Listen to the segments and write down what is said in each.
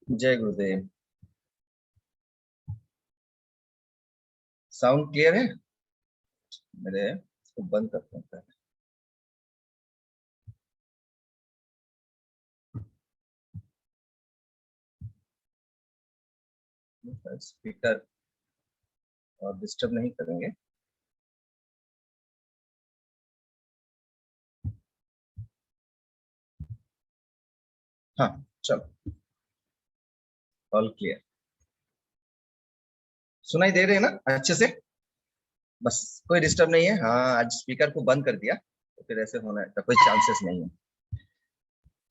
जय गुरुदेव। Sound clear है मेरे? इसको बंद करते हैं पहले। स्पीकर और डिस्टर्ब नहीं करेंगे। हाँ, चलो, ऑल क्लियर। सुनाई दे रहे हैं ना अच्छे से? बस, कोई डिस्टर्ब नहीं है। हाँ, आज स्पीकर को बंद कर दिया तो फिर ऐसे होने का कोई चांसेस नहीं है।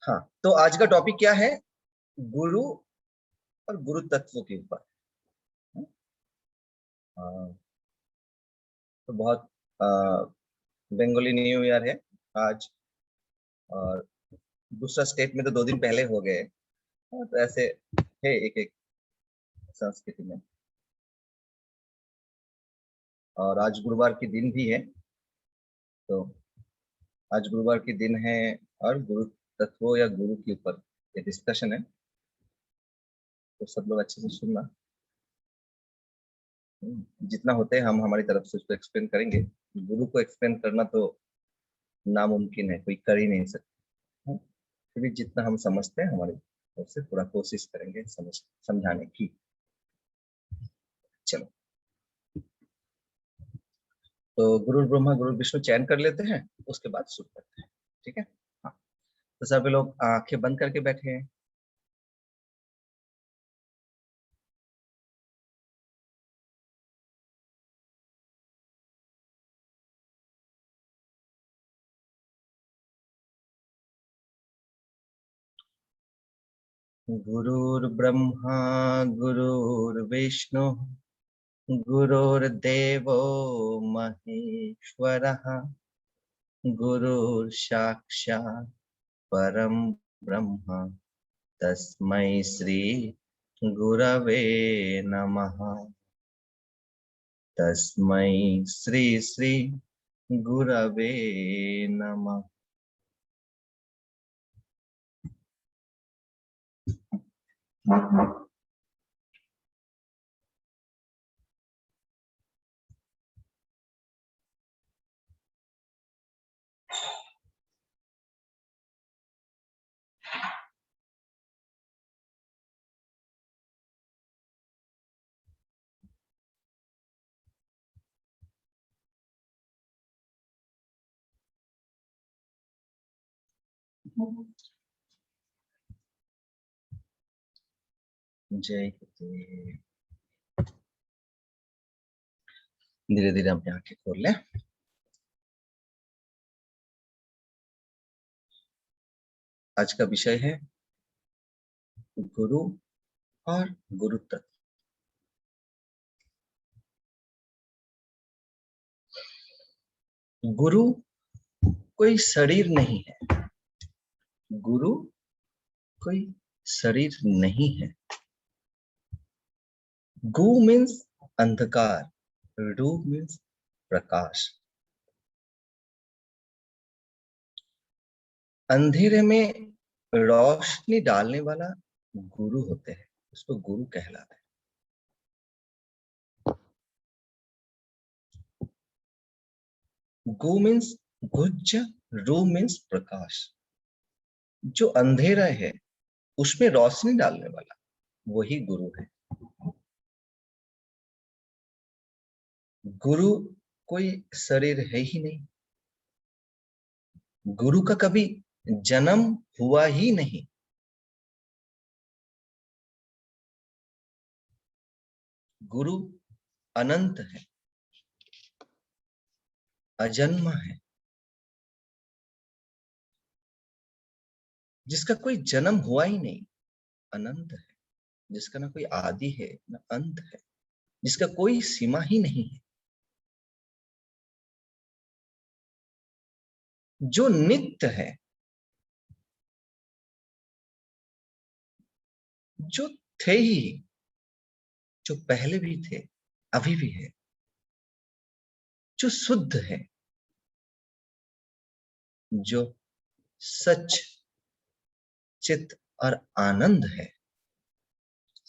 हाँ, तो आज का टॉपिक क्या है? गुरु और गुरु तत्व के ऊपर। हाँ, तो बहुत बंगाली न्यू ईयर है आज। और दूसरा स्टेट में तो 2 दिन पहले हो गए। हाँ, तो ऐसे है एक एक संस्कृति में। और आज गुरुवार के दिन भी है, तो आज गुरुवार के दिन है। और गुरु तत्वों या गुरु के ऊपर ये डिस्कशन है, तो सब लोग अच्छे से सुनना। जितना होते हैं हम हमारी तरफ से उसको एक्सप्लेन करेंगे। गुरु को एक्सप्लेन करना तो नामुमकिन है, कोई कर ही नहीं सकता। फिर भी जितना हम समझते हैं हमारी तरफ से पूरा कोशिश करेंगे समझाने की। चलो, तो गुरु ब्रह्मा गुरु विष्णु चयन कर लेते हैं, उसके बाद शुरू करते हैं। ठीक है? हाँ, तो सभी लोग आंखें बंद करके बैठे हैं। गुरुर्ब्रह्मा गुरुर्विष्णु गुरुर्देवो महेश्वरः, गुरुर्साक्षात् परं ब्रह्म, तस्मै श्री गुरवे नमः। तस्मै श्री श्री गुरवे नमः। जय गुरुदेव। धीरे धीरे अपनी आंखें खोल लें। आज का विषय है गुरु और गुरु तत्व। गुरु कोई शरीर नहीं है। गुरु कोई शरीर नहीं है। गु मीन्स अंधकार, रु मीन्स प्रकाश। अंधेरे में रोशनी डालने वाला गुरु होते हैं, उसको गुरु कहलाता है। गु मीन्स गुज्ज, रू मीन्स प्रकाश। जो अंधेरा है उसमें रोशनी डालने वाला वही गुरु है। गुरु कोई शरीर है ही नहीं। गुरु का कभी जन्म हुआ ही नहीं। गुरु अनंत है, अजन्मा है, जिसका कोई जन्म हुआ ही नहीं। अनंत है, जिसका ना कोई आदि है ना अंत है, जिसका कोई सीमा ही नहीं है। जो नित्य है, जो थे ही, जो पहले भी थे, अभी भी है, जो शुद्ध है, जो सच, चित और आनंद है,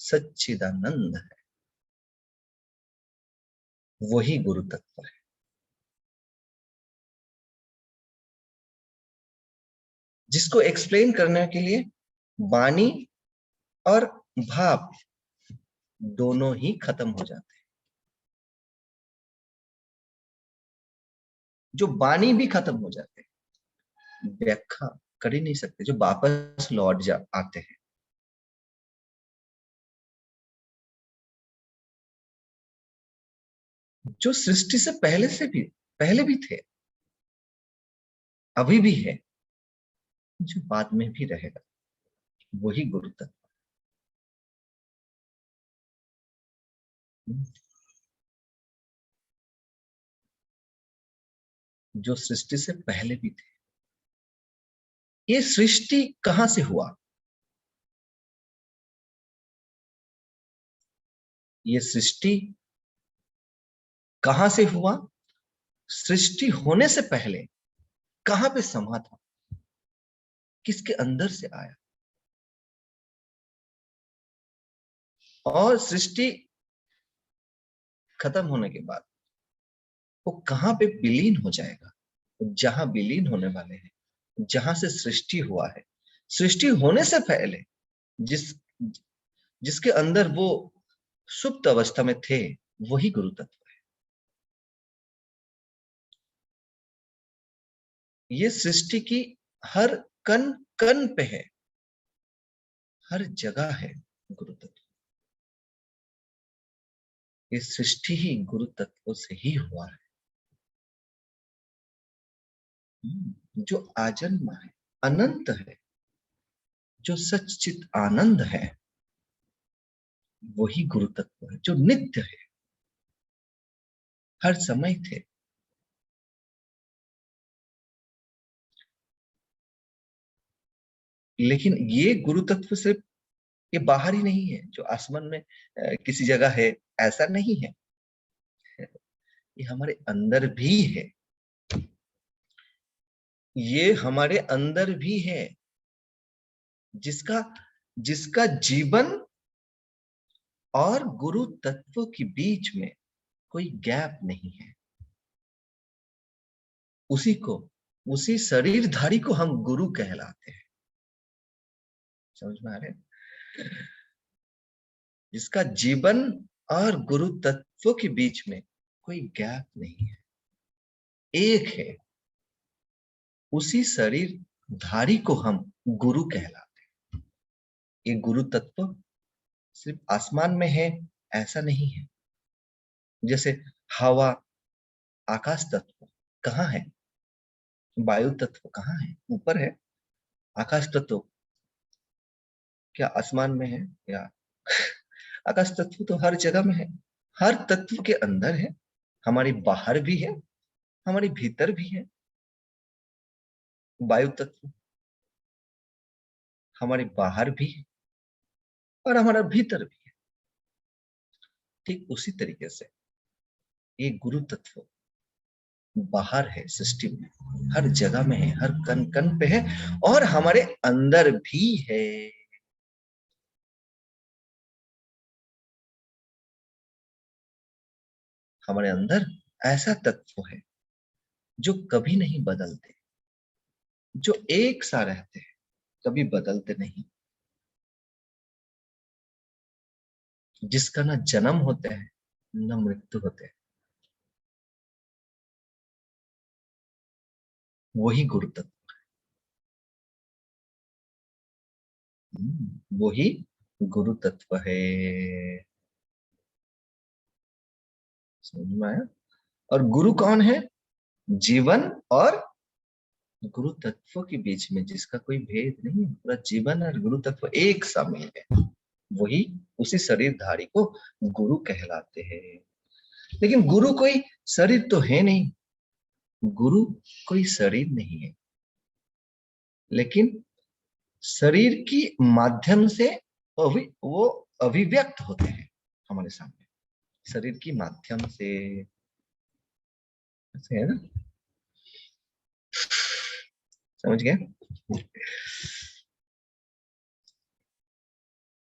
सच्चिदानंद है, वही गुरु तत्व है। जिसको एक्सप्लेन करने के लिए वाणी और भाव दोनों ही खत्म हो जाते हैं। जो वाणी भी खत्म हो जाते हैं, व्याख्या कर ही नहीं सकते, जो वापस लौट जा आते हैं। जो सृष्टि से पहले भी थे, अभी भी है, जो बाद में भी रहेगा, वही गुरु तत्व। जो सृष्टि से पहले भी थे। ये सृष्टि कहां से हुआ? ये सृष्टि कहां से हुआ? सृष्टि होने से पहले कहां पे समा था? किसके अंदर से आया? और सृष्टि खत्म होने के बाद वो कहां पे विलीन हो जाएगा? जहां विलीन होने वाले हैं, जहां से सृष्टि हुआ है, सृष्टि होने से पहले जिस जिसके अंदर वो सुप्त अवस्था में थे, वही गुरु तत्व है। ये सृष्टि की हर कण कण पे है, हर जगह है गुरु तत्व। ये सृष्टि ही गुरु तत्व से ही हुआ है। जो आजन्मा है, अनंत है, जो सच्चित आनंद है, वही गुरु तत्व है। जो नित्य है, हर समय थे। लेकिन ये गुरु तत्व से ये बाहर ही नहीं है, जो आसमान में किसी जगह है, ऐसा नहीं है। ये हमारे अंदर भी है। ये हमारे अंदर भी है, जिसका जिसका जीवन और गुरु तत्व के बीच में कोई गैप नहीं है। उसी शरीरधारी को हम गुरु कहलाते हैं। समझ में आ रहे हैं? जिसका जीवन और गुरु तत्व के बीच में कोई गैप नहीं है, एक है। उसी शरीरधारी को हम गुरु कहलाते हैं। ये गुरु तत्व सिर्फ आसमान में है ऐसा नहीं है। जैसे हवा, आकाश तत्व कहाँ है? वायु तत्व कहाँ है? ऊपर है। आकाश तत्व क्या आसमान में है? या आकाश तत्व तो हर जगह में है, हर तत्व के अंदर है। हमारी बाहर भी है, हमारी भीतर भी है। वायु तत्व हमारे बाहर भी है और हमारा भीतर भी है। ठीक उसी तरीके से ये गुरु तत्व बाहर है, सृष्टि में हर जगह में है, हर कण कण पे है, और हमारे अंदर भी है। हमारे अंदर ऐसा तत्व है जो कभी नहीं बदलते, जो एक सा रहते हैं, कभी बदलते नहीं, जिसका ना जन्म होता है न मृत्यु होते हैं, वही गुरु तत्व। वही गुरु तत्व है। समझ में आया? और गुरु कौन है? जीवन और गुरु तत्व के बीच में जिसका कोई भेद नहीं है, पूरा जीवन और गुरु तत्व एक सा मिल है, वही उसी शरीरधारी को गुरु कहलाते हैं। लेकिन गुरु कोई शरीर तो है नहीं, गुरु कोई शरीर नहीं है, लेकिन शरीर की माध्यम से वो अभिव्यक्त होते हैं हमारे सामने, शरीर की माध्यम से। ऐसे है ना? समझ गए?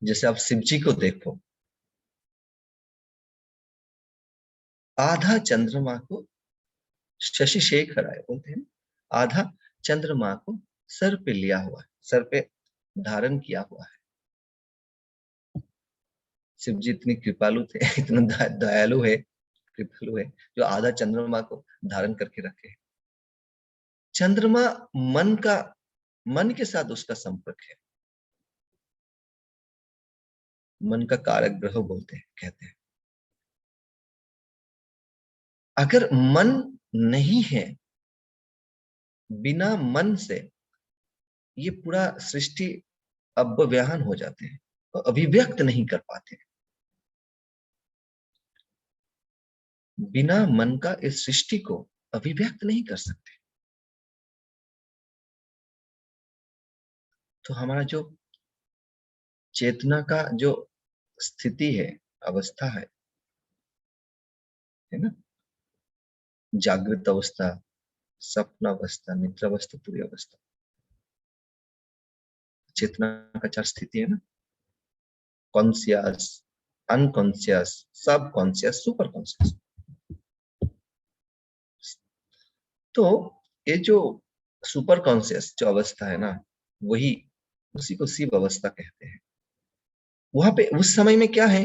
जैसे आप शिव जी को देखो, आधा चंद्रमा को शशि शेखर आए बोलते हैं, आधा चंद्रमा को सर पे लिया हुआ है, सर पे धारण किया हुआ है। शिव जी इतनी कृपालु थे, इतना दयालु है, कृपालु है, जो आधा चंद्रमा को धारण करके रखे। चंद्रमा मन का, मन के साथ उसका संपर्क है, मन का कारक ग्रह बोलते हैं, कहते हैं। अगर मन नहीं है, बिना मन से ये पूरा सृष्टि अव्यवहान हो जाते हैं, तो अभिव्यक्त नहीं कर पाते। बिना मन का इस सृष्टि को अभिव्यक्त नहीं कर सकते। तो हमारा जो चेतना का जो स्थिति है, अवस्था है ना, जागृत अवस्था, स्वप्न अवस्था, निद्रा अवस्था, पूरी अवस्था, चेतना का चार स्थिति है ना, कॉन्सियस, अनकॉन्सियस, सब कॉन्सियस, सुपर कॉन्सियस। तो ये जो सुपर कॉन्सियस जो अवस्था है ना, वही, उसी को शिव अवस्था कहते हैं। वहां पे उस समय में क्या है,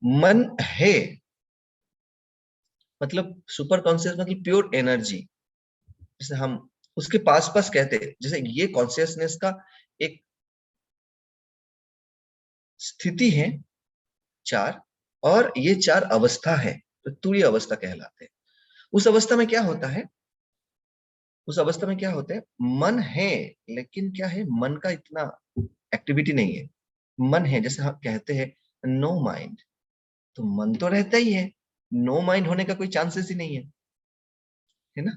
मन है, मतलब सुपर कॉन्सियस मतलब प्योर एनर्जी। जैसे हम उसके पास पास कहते हैं, जैसे ये कॉन्सियसनेस का एक स्थिति है चार, और ये चार अवस्था है, तो तुरीय अवस्था कहलाते हैं। उस अवस्था में क्या होता है, उस अवस्था में क्या होता है, मन है, लेकिन क्या है, मन का इतना एक्टिविटी नहीं है। मन है, जैसे हम कहते हैं नो माइंड, तो मन तो रहता ही है, नो माइंड होने का कोई चांसेस ही नहीं है ना।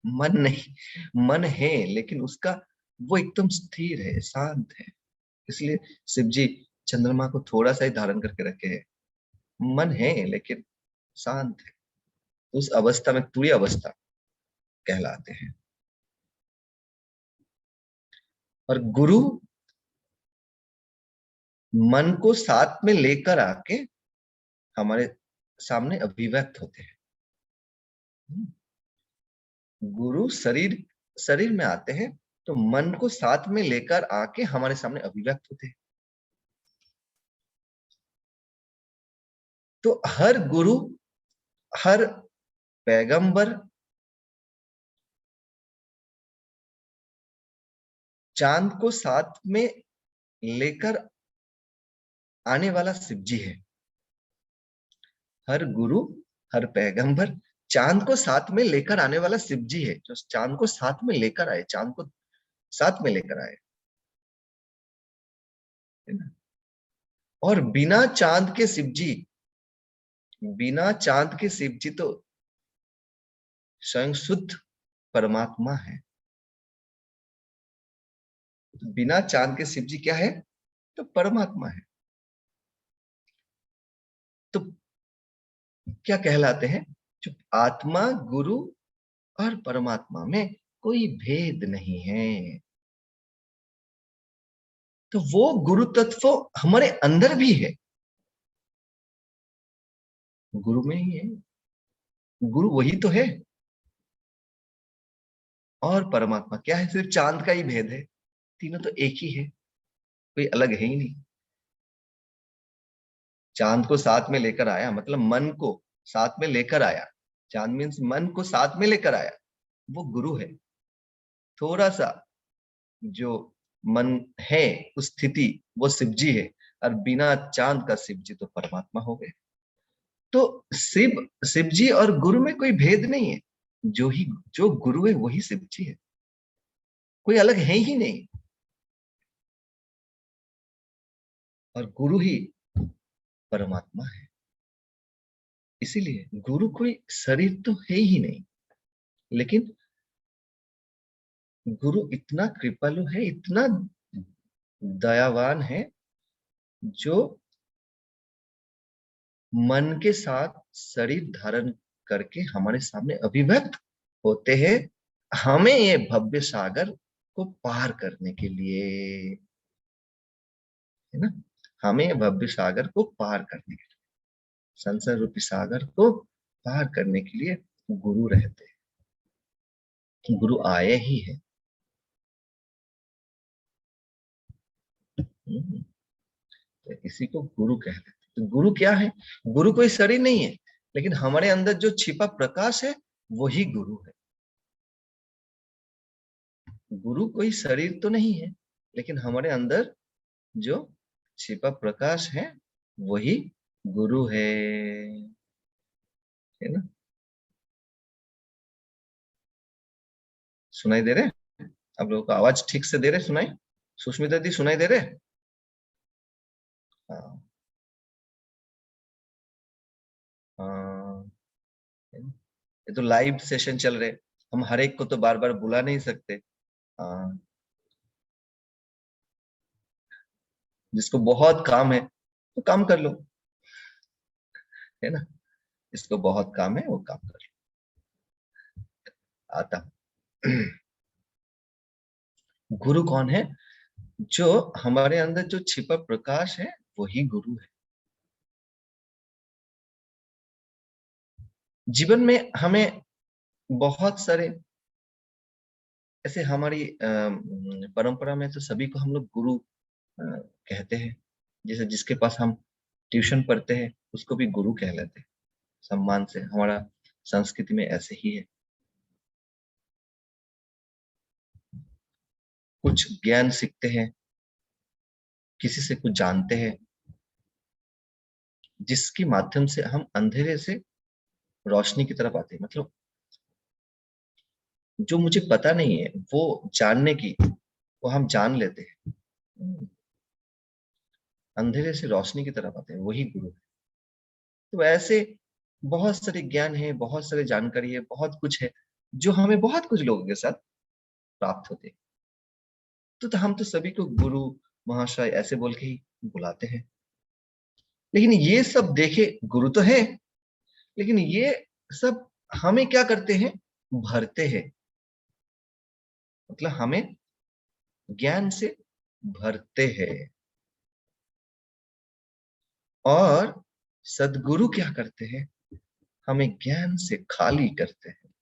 मन नहीं, मन है, लेकिन उसका वो एकदम स्थिर है, शांत है। इसलिए शिव जी चंद्रमा को थोड़ा सा ही धारण करके रखे हैं। मन है लेकिन शांत है, उस अवस्था में तुरीय अवस्था कहलाते हैं। और गुरु मन को साथ में लेकर आके हमारे सामने अभिव्यक्त होते हैं। गुरु शरीर, शरीर में आते हैं, तो मन को साथ में लेकर आके हमारे सामने अभिव्यक्त होते हैं। तो हर गुरु, हर पैगंबर चांद को साथ में लेकर आने वाला शिव जी है। हर गुरु, हर पैगंबर चांद को साथ में लेकर आने वाला शिव जी है, जो चांद को साथ में लेकर आए, चांद को साथ में लेकर आए, है ना। और बिना चांद के शिव जी, बिना चांद के शिव जी तो स्वयं शुद्ध परमात्मा है। बिना चांद के शिव जी क्या है, तो परमात्मा है। तो क्या कहलाते हैं, जो आत्मा, गुरु और परमात्मा में कोई भेद नहीं है। तो वो गुरु तत्व हमारे अंदर भी है, गुरु में ही है, गुरु वही तो है। और परमात्मा क्या है, सिर्फ चांद का ही भेद है, तीनों तो एक ही है, कोई अलग है ही नहीं। चांद को साथ में लेकर आया मतलब मन को साथ में लेकर आया, चांद मीन्स मन को साथ में लेकर आया, वो गुरु है। थोड़ा सा जो मन है उस स्थिति, वो शिव जी है, और बिना चांद का शिव जी तो परमात्मा हो गए। तो शिव, शिव जी और गुरु में कोई भेद नहीं है, जो ही, जो गुरु है वही शिव जी है, कोई अलग है ही नहीं। और गुरु ही परमात्मा है। इसीलिए गुरु कोई शरीर तो है ही नहीं, लेकिन गुरु इतना कृपालु है, इतना दयावान है, जो मन के साथ शरीर धारण करके हमारे सामने अभिव्यक्त होते हैं, हमें ये भव्य सागर को पार करने के लिए, है ना। हमें भव्य सागर को पार करने के लिए, संसार रूपी सागर को पार करने के लिए गुरु रहते हैं। गुरु आए ही है। तो इसी को गुरु कहते हैं। तो गुरु क्या है? गुरु कोई शरीर नहीं है, लेकिन हमारे अंदर जो छिपा प्रकाश है वही गुरु है। गुरु कोई शरीर तो नहीं है, लेकिन हमारे अंदर जो छिपा प्रकाश है वही गुरु है ना? सुनाई दे रहे? आप लोगों को आवाज ठीक से दे रहे? सुनाई? सुष्मिता दी सुनाई दे रहे? हाँ। हाँ, है ना? ये तो लाइव सेशन चल रहे, हम हर एक को तो बार बार बुला नहीं सकते। हाँ, जिसको बहुत काम है तो काम कर लो, है ना? जिसको बहुत काम है वो काम कर लो। आता गुरु कौन है? जो हमारे अंदर जो छिपा प्रकाश है वही गुरु है। जीवन में हमें बहुत सारे ऐसे हमारी परंपरा में तो सभी को हम लोग गुरु कहते हैं। जैसे जिसके पास हम ट्यूशन पढ़ते हैं उसको भी गुरु कह लेते हैं, सम्मान से। हमारा संस्कृति में ऐसे ही है। कुछ ज्ञान सीखते हैं, किसी से कुछ जानते हैं, जिसके माध्यम से हम अंधेरे से रोशनी की तरफ आते हैं। मतलब जो मुझे पता नहीं है वो जानने की, वो हम जान लेते हैं। अंधेरे से रोशनी की तरफ आते हैं, वही गुरु है। तो ऐसे बहुत सारे ज्ञान है, बहुत सारे जानकारी है, बहुत कुछ है जो हमें बहुत कुछ लोगों के साथ प्राप्त होते हैं। तो हम तो सभी को गुरु महाशय ऐसे बोल के ही बुलाते हैं। लेकिन ये सब देखे, गुरु तो है, लेकिन ये सब हमें क्या करते हैं? भरते हैं। मतलब हमें ज्ञान से भरते हैं। और सदगुरु क्या करते हैं? हमें ज्ञान से खाली करते हैं।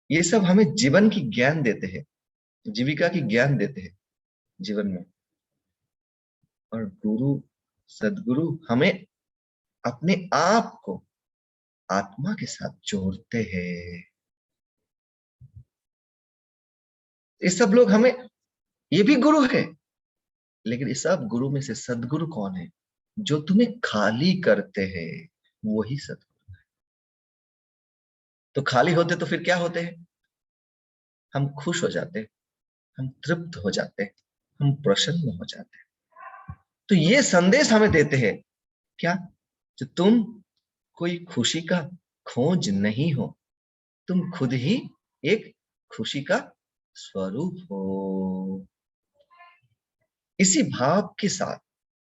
ये सब हमें जीवन की ज्ञान देते हैं, जीविका की ज्ञान देते हैं जीवन में। और गुरु, सदगुरु हमें अपने आप को आत्मा के साथ जोड़ते हैं। ये सब लोग हमें, ये भी गुरु है, लेकिन इस सब गुरु में से सदगुरु कौन है? जो तुम्हें खाली करते हैं, वही सदगुरु। तो खाली होते तो फिर क्या होते हैं? हम खुश हो जाते हैं, हम तृप्त हो जाते हैं, हम प्रसन्न हो जाते हैं। तो ये संदेश हमें देते हैं क्या? जो तुम कोई खुशी का खोज नहीं हो, तुम खुद ही एक खुशी का स्वरूप हो। इसी भाव के साथ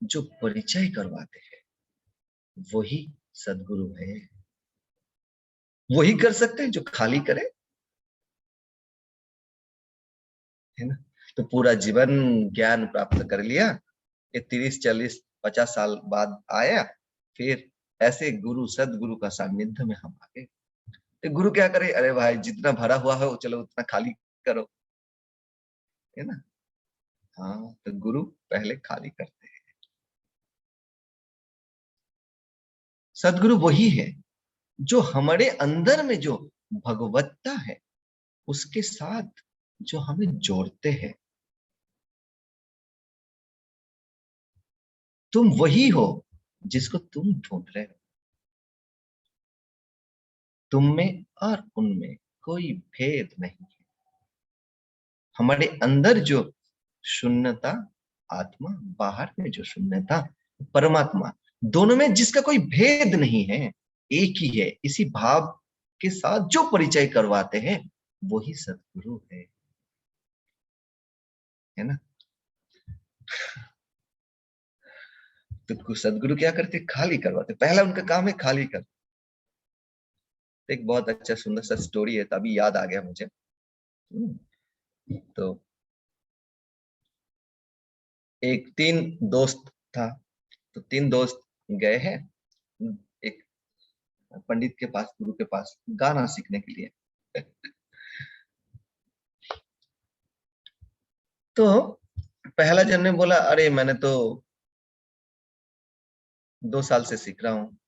जो परिचय करवाते हैं वही सदगुरु है। वही कर सकते हैं जो खाली करे, है ना? तो पूरा जीवन ज्ञान प्राप्त कर लिया, ये 30 40 50 साल बाद आया, फिर ऐसे गुरु सदगुरु का सानिध्य में हम आ गए। तो गुरु क्या करे? अरे भाई जितना भरा हुआ है वो चलो उतना खाली करो, है ना? हाँ, तो गुरु पहले खाली करते हैं। सदगुरु वही है जो हमारे अंदर में जो भगवत्ता है उसके साथ जो हमें जोड़ते हैं। तुम वही हो जिसको तुम ढूंढ रहे हो। तुम में और उनमें कोई भेद नहीं है। हमारे अंदर जो शून्यता, आत्मा, बाहर में जो शून्यता, परमात्मा, दोनों में जिसका कोई भेद नहीं है, एक ही है। इसी भाव के साथ जो परिचय करवाते हैं वही सदगुरु है ना? तो सदगुरु क्या करते? खाली करवाते। पहला उनका काम है खाली कर। एक बहुत अच्छा सुंदर सा स्टोरी है, तभी याद आ गया मुझे। तो एक 3 दोस्त था, तो 3 दोस्त गए हैं एक पंडित के पास, गुरु के पास गाना सीखने के लिए। तो पहला जन ने बोला, अरे मैंने तो 2 साल से सीख रहा हूँ,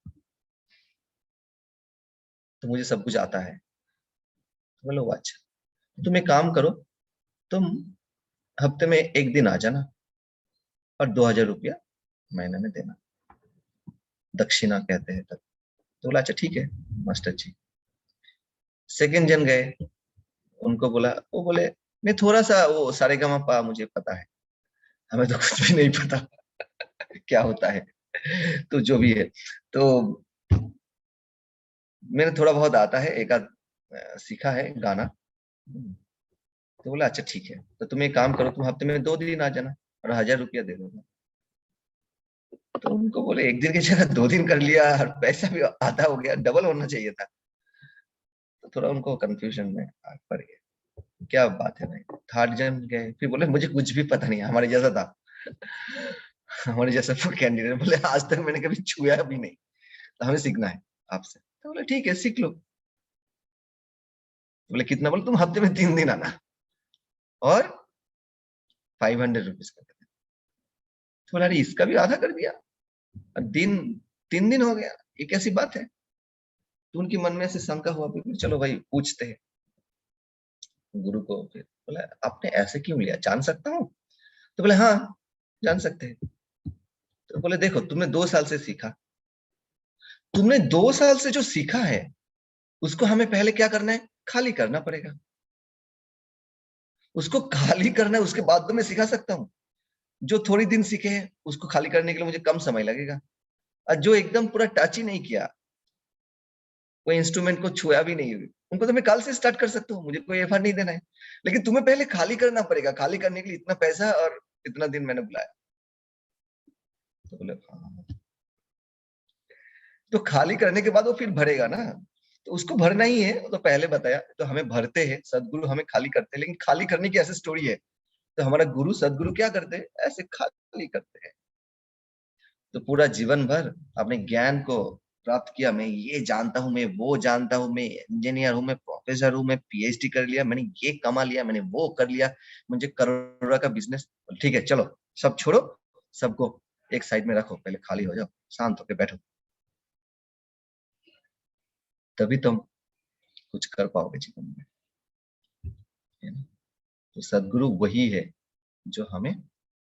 तो मुझे सब कुछ आता है। तो बोलो अच्छा, तुम एक काम करो, तुम हफ्ते में एक दिन आ जाना और 2,000 रुपया महीने में देना, दक्षिणा कहते हैं तब। तो बोला अच्छा ठीक है मास्टर जी। सेकंड जन गए, उनको बोला, वो बोले नहीं, थोड़ा सा वो सारेगामापा मुझे पता है, हमें तो कुछ भी नहीं पता क्या होता है, तो जो भी है, तो मैंने थोड़ा बहुत आता है, एक आध सीखा है गाना। तो बोला अच्छा ठीक है, तो तुम एक काम करो, तुम हफ्ते में 2 दिन आ जाना और 1,000 रुपया दे दो। तो उनको बोले एक दिन की जगह 2 दिन कर लिया और पैसा भी आधा हो गया, डबल होना चाहिए था। तो थोड़ा उनको कंफ्यूजन में पड़ गया, क्या बात है भाई। थर्ड जन गए, फिर बोले मुझे कुछ भी पता नहीं, हमारे जैसा था, हमारे जैसा कैंडिडेट, बोले आज तक मैंने कभी छुआ भी नहीं, तो हमें सीखना है आपसे। तो बोले ठीक है सीख लो। बोले कितना, बोले तुम हफ्ते में 3 दिन आना और 500 रुपीज का देना। तो बोला अरे इसका भी आधा कर दिया, और दिन 3 दिन हो गया, ये कैसी बात है। तो उनके मन में से शंका हुआ, फिर चलो भाई पूछते हैं गुरु को। फिर बोला आपने ऐसे क्यों लिया, जान सकता हूँ। तो बोले हाँ जान सकते हैं। तो बोले देखो तुमने 2 साल से सीखा, तुमने 2 साल से जो सीखा है उसको हमें पहले क्या करना है, खाली करना पड़ेगा। उसको खाली करना है, उसके बाद तो मैं सिखा सकता हूँ। जो थोड़ी दिन सीखे हैं उसको खाली करने के लिए मुझे कम समय लगेगा, और जो एकदम पूरा टच ही नहीं किया, कोई इंस्ट्रूमेंट को छुआ भी नहीं, उनको तो मैं कल से स्टार्ट कर सकता हूँ, मुझे कोई एफर्ट नहीं देना है। लेकिन तुम्हें पहले खाली करना पड़ेगा, खाली करने के लिए इतना पैसा और इतना दिन मैंने बुलाया। तो बोले हाँ, तो खाली करने के बाद वो फिर भरेगा ना, तो उसको भरना ही है, वो तो पहले बताया। तो हमें भरते हैं, सदगुरु हमें खाली करते हैं, लेकिन खाली करने की ऐसी स्टोरी है। तो हमारा गुरु सदगुरु क्या करते हैं, ऐसे खाली करते हैं। तो पूरा जीवन भर अपने ज्ञान को प्राप्त किया, मैं ये जानता हूँ, मैं वो जानता हूँ, मैं इंजीनियर हूँ, मैं प्रोफेसर हूँ, मैं पीएचडी कर लिया, मैंने ये कमा लिया, मैंने वो कर लिया, मुझे करोड़ों का बिजनेस। ठीक है चलो सब छोड़ो, सबको एक साइड में रखो, पहले खाली हो जाओ, शांत होकर बैठो, तभी तुम कुछ कर पाओगे जीवन में, है ना। तो सदगुरु वही है जो हमें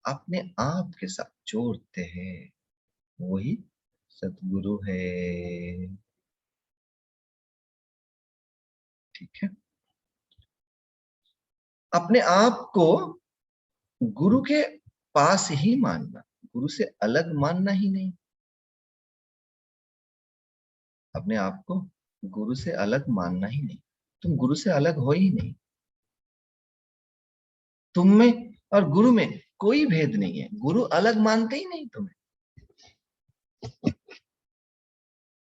अपने आप के साथ जोड़ते हैं, वही सदगुरु है। ठीक है, अपने आप को गुरु के पास ही मानना, गुरु से अलग मानना ही नहीं। अपने आप को गुरु से अलग मानना ही नहीं, तुम गुरु से अलग हो ही नहीं। तुम में और गुरु में कोई भेद नहीं है, गुरु अलग मानते ही नहीं तुम्हें।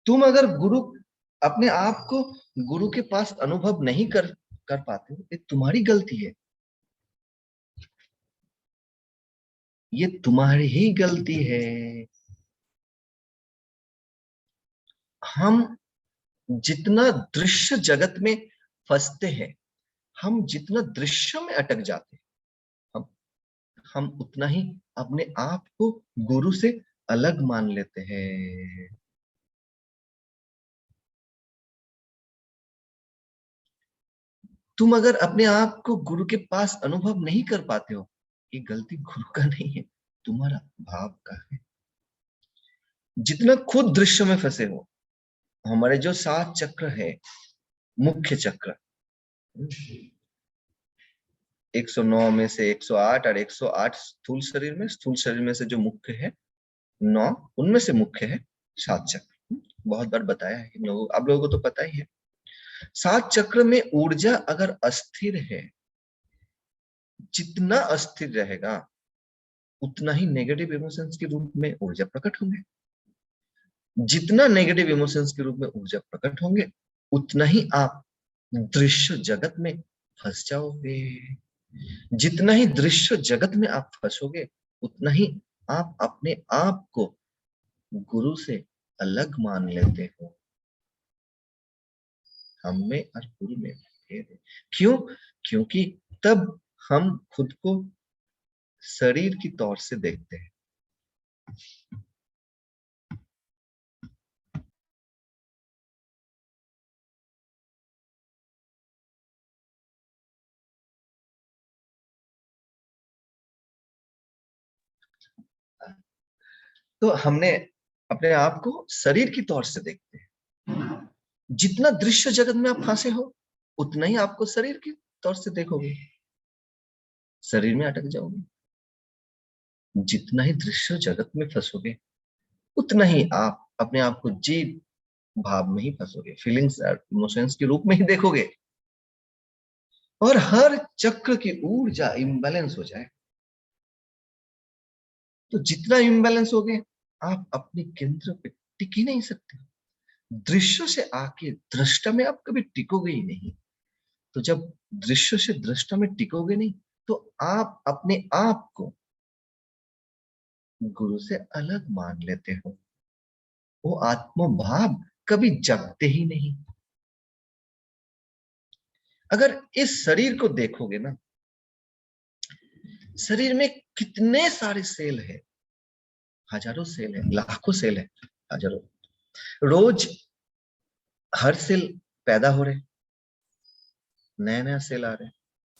तुम अगर गुरु, अपने आप को गुरु के पास अनुभव नहीं कर कर पाते हो, ये तुम्हारी गलती है, ये तुम्हारी ही गलती है। हम जितना दृश्य जगत में फंसते हैं, हम जितना दृश्य में अटक जाते हैं, हम हम उतना ही अपने आप को गुरु से अलग मान लेते हैं। तुम अगर अपने आप को गुरु के पास अनुभव नहीं कर पाते हो, ये गलती गुरु का नहीं है, तुम्हारा भाव का है। जितना खुद दृश्य में फंसे हो, हमारे जो 7 चक्र है, मुख्य चक्र, 109 में से 108 और 108 स्थूल शरीर में, स्थूल शरीर में से जो मुख्य है 9, उनमें से मुख्य है 7 चक्र। बहुत बार बताया है इन लोगों, आप लोगों को तो पता ही है। 7 चक्र में ऊर्जा अगर अस्थिर है, जितना अस्थिर रहेगा उतना ही नेगेटिव इमोशंस के रूप में ऊर्जा प्रकट होंगे। जितना नेगेटिव इमोशंस के रूप में ऊर्जा प्रकट होंगे, उतना ही आप दृश्य जगत में फंस जाओगे। जितना ही दृश्य जगत में आप फंसोगे, उतना ही आप अपने आप को गुरु से अलग मान लेते हो। हम में और गुरु में भेद है। क्यों? क्योंकि तब हम खुद को शरीर की तौर से देखते हैं। तो हमने अपने आप को शरीर की तौर से देखते हैं। जितना दृश्य जगत में आप फंसे हो, उतना ही आपको शरीर की तौर से देखोगे, शरीर में अटक जाओगे। जितना ही दृश्य जगत में फंसोगे, उतना ही आप अपने आप को जीव भाव में ही फंसोगे, फीलिंग्स और इमोशंस के रूप में ही देखोगे, और हर चक्र की ऊर्जा इम्बैलेंस हो जाए। तो जितना इम्बैलेंस हो गए, आप अपने केंद्र पे टिक ही नहीं सकते। दृश्य से आके दृष्टा में आप कभी टिकोगे ही नहीं। तो जब दृश्य से दृष्टा में टिकोगे नहीं, तो आप अपने आप को गुरु से अलग मान लेते हो। वो आत्म भाव कभी जगते ही नहीं। अगर इस शरीर को देखोगे ना, शरीर में कितने सारे सेल है, हजारों सेल है, लाखों सेल है, हजारों। रोज हर सेल पैदा हो रहे, नया नया सेल आ रहे,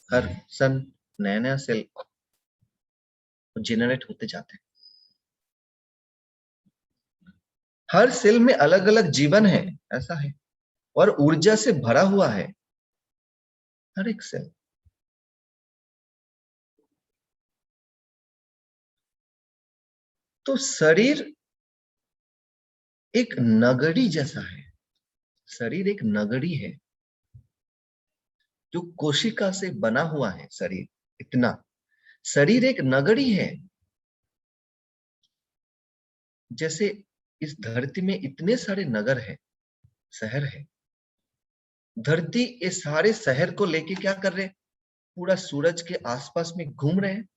हर सन नया नया सेल जेनरेट होते जाते हैं। हर सेल में अलग अलग जीवन है, ऐसा है, और ऊर्जा से भरा हुआ है हर एक सेल। तो शरीर एक नगरी जैसा है। शरीर एक नगरी है, जो कोशिका से बना हुआ है। शरीर इतना, शरीर एक नगरी है। जैसे इस धरती में इतने सारे नगर है, शहर है। धरती इस सारे शहर को लेके क्या कर रहे, पूरा सूरज के आसपास में घूम रहे हैं,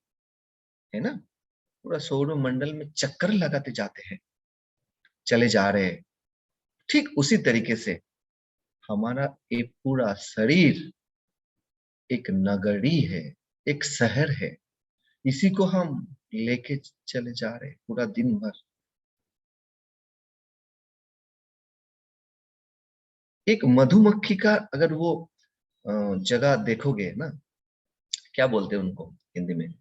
है ना। पूरा सौर मंडल में चक्कर लगाते जाते हैं, चले जा रहे हैं। ठीक उसी तरीके से हमारा एक पूरा शरीर एक नगरी है, एक शहर है। इसी को हम लेके चले जा रहे हैं पूरा दिन भर। एक मधुमक्खी का अगर वो जगह देखोगे ना, क्या बोलते हैं उनको हिंदी में,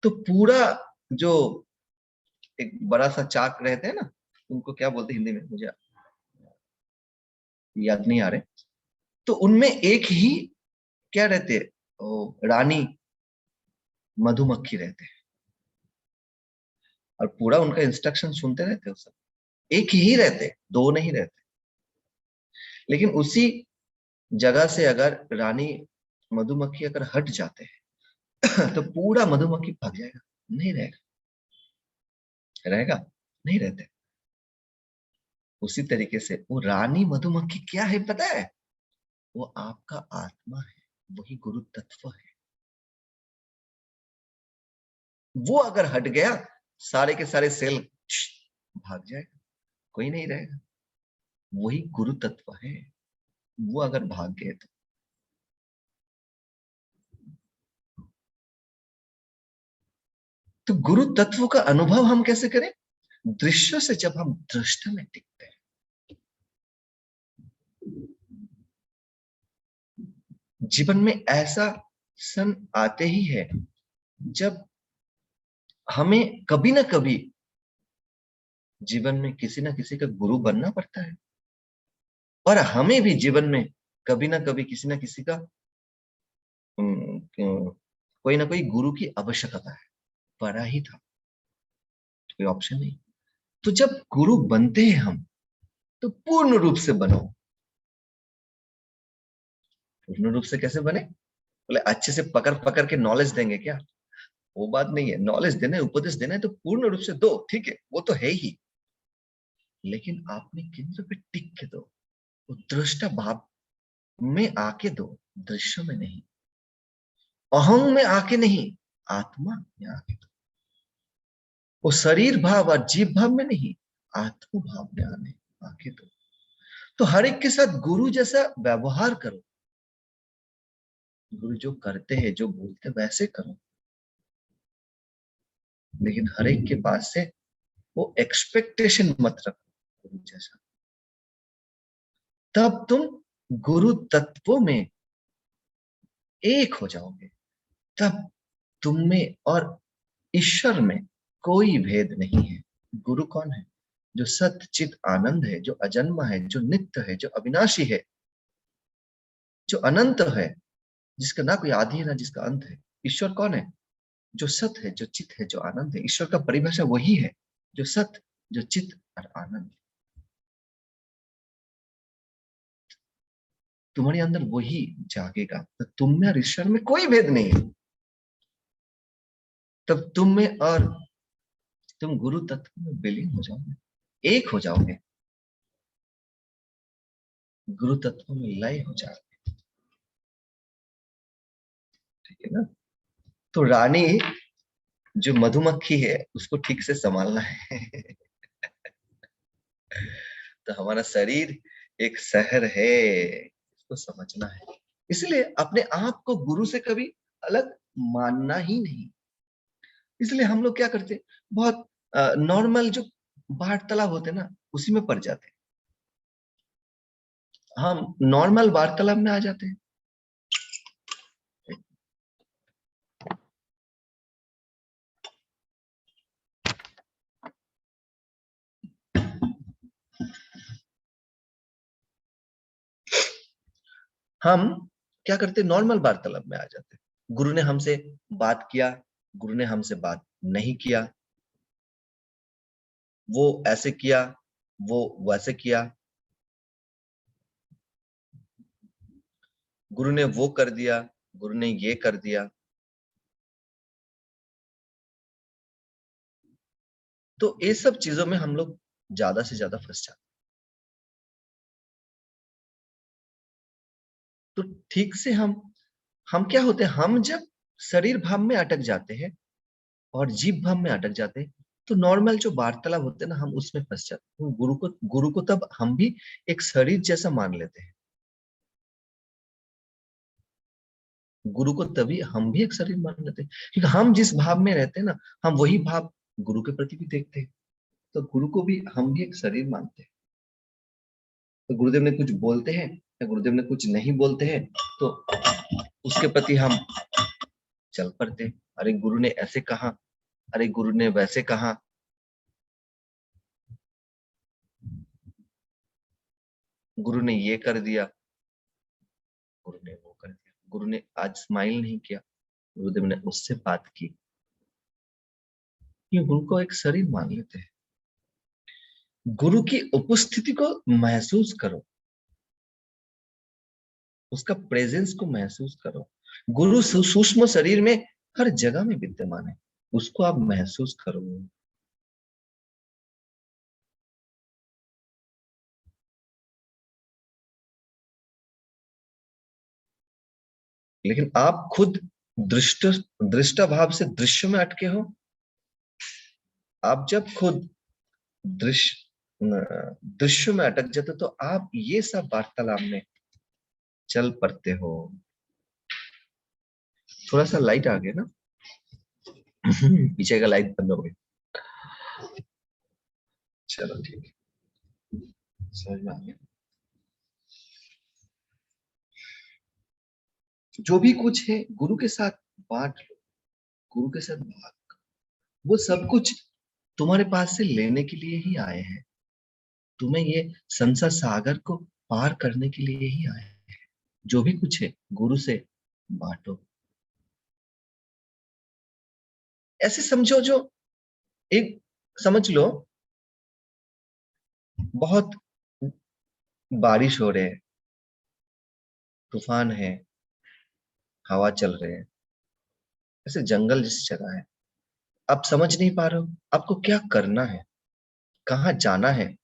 तो पूरा जो एक बड़ा सा चाक रहते हैं ना, उनको क्या बोलते हैं हिंदी में, मुझे याद नहीं आ रहे। तो उनमें एक ही क्या रहते हैं, रानी मधुमक्खी रहते हैं, और पूरा उनका इंस्ट्रक्शन सुनते रहते हो सब। एक ही रहते, दो नहीं रहते। लेकिन उसी जगह से अगर रानी मधुमक्खी अगर हट जाते हैं तो पूरा मधुमक्खी भाग जाएगा, नहीं रहेगा। रहेगा, नहीं रहते। उसी तरीके से वो रानी मधुमक्खी क्या है पता है? वो आपका आत्मा है, वही गुरु तत्व है। वो अगर हट गया, सारे के सारे सेल भाग जाएगा, कोई नहीं रहेगा। वही गुरु तत्व है। वो अगर भाग गए तो गुरु तत्व का अनुभव हम कैसे करें? दृश्य से जब हम दृष्टा में टिकते हैं। जीवन में ऐसा क्षण आते ही है जब हमें कभी ना कभी जीवन में किसी ना किसी का गुरु बनना पड़ता है, और हमें भी जीवन में कभी ना कभी किसी ना किसी का कोई ना कोई गुरु की आवश्यकता है। पड़ा ही था, कोई ऑप्शन नहीं। तो जब गुरु बनते हैं हम, तो पूर्ण रूप से बनो। पूर्ण रूप से कैसे बने? बोले अच्छे से पकड़ पकड़ के नॉलेज देंगे क्या? वो बात नहीं है। नॉलेज देना है, उपदेश देना है, तो पूर्ण रूप से दो, ठीक है, वो तो है ही। लेकिन आपने केंद्र पे टिक के दो, वो दृष्टा भाव में आके दो, दृश्य में नहीं। अहं में आके नहीं, आत्मा में आके दो। वो शरीर भाव और जीव भाव में नहीं, आत्म भाव में आने आके तो हर एक के साथ गुरु जैसा व्यवहार करो। गुरु जो करते हैं, जो बोलते हैं, वैसे करो। लेकिन हर एक के पास से वो एक्सपेक्टेशन मत रखो गुरु जैसा। तब तुम गुरु तत्वों में एक हो जाओगे। तब तुम में और ईश्वर में कोई भेद नहीं है। गुरु कौन है? जो सत्य चित आनंद है, जो अजन्मा है, जो नित्य है, जो अविनाशी है, जो अनंत है, जिसका ना कोई आदि है ना जिसका अंत है। ईश्वर कौन है? जो सत्य है, जो चित है, जो आनंद है। ईश्वर का परिभाषा वही है, जो सत्य, जो चित और आनंद। तुम्हारे अंदर वही जागेगा तो तुम में और ईश्वर में कोई भेद नहीं है। तब तुम में और तुम गुरु तत्व में विलीन हो जाओगे, एक हो जाओगे, गुरु तत्व में लय हो जाओगे। ठीक है ना? तो रानी जो मधुमक्खी है उसको ठीक से संभालना है। तो हमारा शरीर एक शहर है, इसको समझना है। इसलिए अपने आप को गुरु से कभी अलग मानना ही नहीं। इसलिए हम लोग क्या करते, बहुत नॉर्मल जो वार्तालाप होते ना उसी में पड़ जाते। हम नॉर्मल वार्तालाप में आ जाते हैं। हम क्या करते, नॉर्मल वार्तालाप में आ जाते। गुरु ने हमसे बात किया, गुरु ने हमसे बात नहीं किया, वो ऐसे किया, वो वैसे किया, गुरु ने वो कर दिया, गुरु ने ये कर दिया। तो ये सब चीजों में हम लोग ज्यादा से ज्यादा फंस जाते। तो ठीक से हम क्या होते हैं, हम जब शरीर भाव में अटक जाते हैं और जीव भाव में अटक जाते हैं, तो नॉर्मल जो वार्तालाप होते हैं ना हम उसमें फंस जाते हैं। गुरु को तब हम भी एक शरीर जैसा मान लेते हैं। गुरु को तभी हम भी एक शरीर मान लेते हैं, क्योंकि हम जिस भाव में रहते हैं ना हम वही भाव गुरु के प्रति भी देखते हैं। तो गुरु को भी हम भी एक शरीर मानते हैं। तो गुरुदेव ने कुछ बोलते हैं या गुरुदेव ने कुछ नहीं बोलते हैं तो उसके प्रति हम चल पड़ते। अरे गुरु ने ऐसे कहा, अरे गुरु ने वैसे कहा, गुरु ने ये कर दिया, गुरु ने वो कर दिया, गुरु ने आज स्माइल नहीं किया, गुरुदेव ने उससे बात की। ये गुरु को एक शरीर मान लेते हैं। गुरु की उपस्थिति को महसूस करो, उसका प्रेजेंस को महसूस करो। गुरु सूक्ष्म शरीर में हर जगह में विद्यमान है, उसको आप महसूस करो। लेकिन आप खुद दृष्ट दृष्टा भाव से दृश्य में अटके हो। आप जब खुद दृश्य दृश्य में अटक जाते हो, तो आप ये सब वार्तालाप में चल पड़ते हो। थोड़ा सा लाइट आ गया ना। पीछे का लाइट बंद हो गया। चलो ठीक है, समझ में आ गया। जो भी कुछ है गुरु के साथ बांट लो, गुरु के साथ भाग। वो सब कुछ तुम्हारे पास से लेने के लिए ही आए हैं। तुम्हें ये संसार सागर को पार करने के लिए ही आए हैं। जो भी कुछ है गुरु से बांटो। ऐसे समझो, जो एक समझ लो बहुत बारिश हो रहे है, तूफान है, हवा चल रहे हैं, ऐसे जंगल जिस जगह है, आप समझ नहीं पा रहे हो आपको क्या करना है, कहाँ जाना है,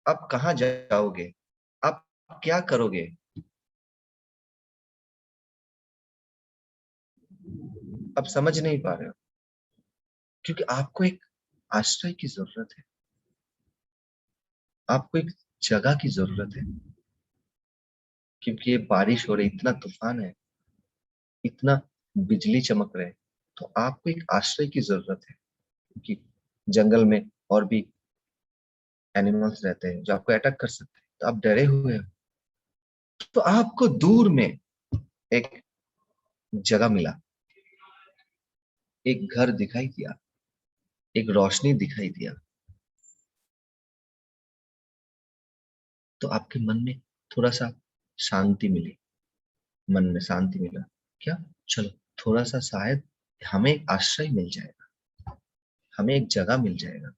आप कहाँ जाओगे, आप क्या करोगे। आप समझ नहीं पा रहे हो क्योंकि आपको एक आश्रय की जरूरत है, आपको एक जगह की जरूरत है, क्योंकि ये बारिश हो रही, इतना तूफान है, इतना बिजली चमक रहे, तो आपको एक आश्रय की जरूरत है, क्योंकि जंगल में और भी एनिमल्स रहते हैं जो आपको अटैक कर सकते हैं, तो आप डरे हुए हो। तो आपको दूर में एक जगह मिला, एक घर दिखाई दिया, एक रोशनी दिखाई दिया, तो आपके मन में थोड़ा सा शांति मिली, मन में शांति मिला। क्या, चलो थोड़ा सा शायद हमें एक आश्रय मिल जाएगा, हमें एक जगह मिल जाएगा।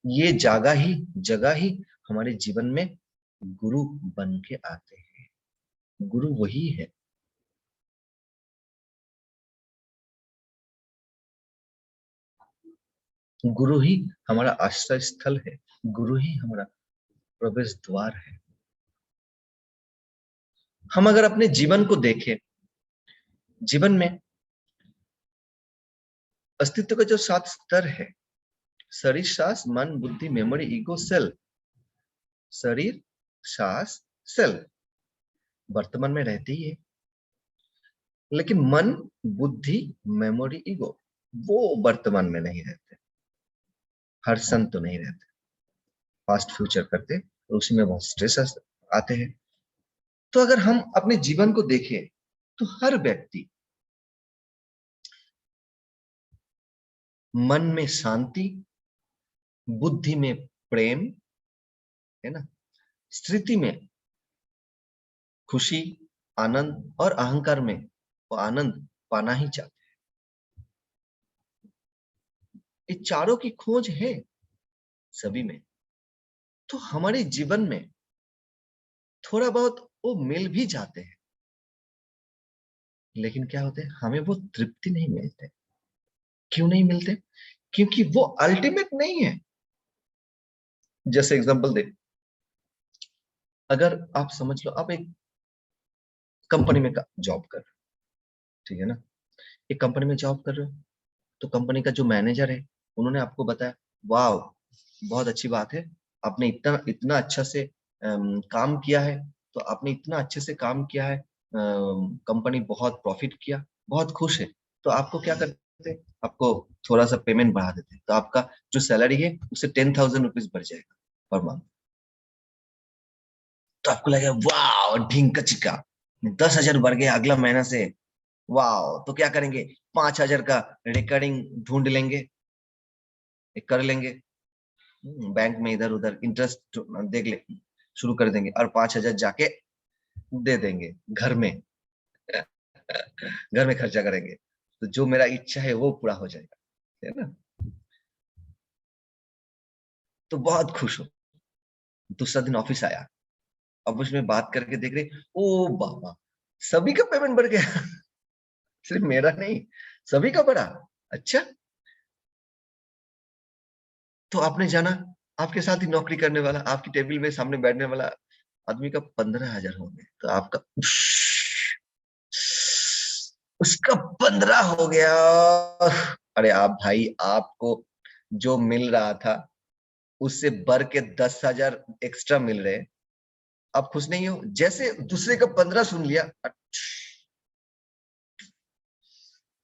ये जगह ही हमारे जीवन में गुरु बन के आते हैं। गुरु वही है, गुरु ही हमारा आश्रय स्थल है, गुरु ही हमारा प्रवेश द्वार है। हम अगर अपने जीवन को देखें, जीवन में अस्तित्व का जो 7 स्तर है, शरीर, श्वास, मन, बुद्धि, मेमोरी, ईगो, सेल। शरीर, श्वास, सेल वर्तमान में रहते ही है, लेकिन मन, बुद्धि, मेमोरी, ईगो वो वर्तमान में नहीं रहते, हर संत तो नहीं रहते, पास्ट फ्यूचर करते और उसी में बहुत स्ट्रेस आते हैं। तो अगर हम अपने जीवन को देखें तो हर व्यक्ति मन में शांति, बुद्धि में प्रेम, है ना, स्थिति में खुशी, आनंद और अहंकार में वो आनंद पाना ही चाहते हैं। ये चारों की खोज है सभी में। तो हमारे जीवन में थोड़ा बहुत वो मिल भी जाते हैं, लेकिन क्या होते हैं, हमें वो तृप्ति नहीं मिलते। क्यों नहीं मिलते? क्योंकि वो अल्टीमेट नहीं है। जैसे एग्जांपल दे, अगर आप समझ लो आप एक कंपनी में जॉब कर रहे हो, ठीक है ना, एक कंपनी में जॉब कर रहे हो, तो कंपनी का जो मैनेजर है उन्होंने आपको बताया, वाह बहुत अच्छी बात है, आपने इतना इतना अच्छा से काम किया है, तो आपने इतना अच्छे से काम किया है, कंपनी बहुत प्रॉफिट किया, बहुत खुश है। तो आपको क्या करते हैं, आपको थोड़ा सा पेमेंट बढ़ा देते हैं, तो आपका जो सैलरी है उससे 10,000 रुपीज बढ़ जाएगा पर मंथ। तो आपको लगेगा वाह ढींग का चिक्का, 10,000 बढ़ गया अगला महीना से, वाह। तो क्या करेंगे, 5,000 का रिकरिंग ढूंढ लेंगे, कर लेंगे, बैंक में इधर उधर इंटरेस्ट देख ले शुरू कर देंगे, और 5,000 जाके दे देंगे घर में, घर में खर्चा करेंगे, तो जो मेरा इच्छा है वो पूरा हो जाएगा, है ना। तो बहुत खुश हो। दूसरा दिन ऑफिस आया, ऑफिस में बात करके देख रहे, ओ बाबा सभी का पेमेंट बढ़ गया, सिर्फ मेरा नहीं, सभी का बढ़ा। अच्छा, तो आपने जाना, आपके साथ ही नौकरी करने वाला, आपकी टेबल में सामने बैठने वाला आदमी का 15,000 हो गए, तो आपका उसका 15 हो गया। अरे आप भाई, आपको जो मिल रहा था उससे बढ़ के 10,000 एक्स्ट्रा मिल रहे, आप खुश नहीं हो? जैसे दूसरे का 15 सुन लिया,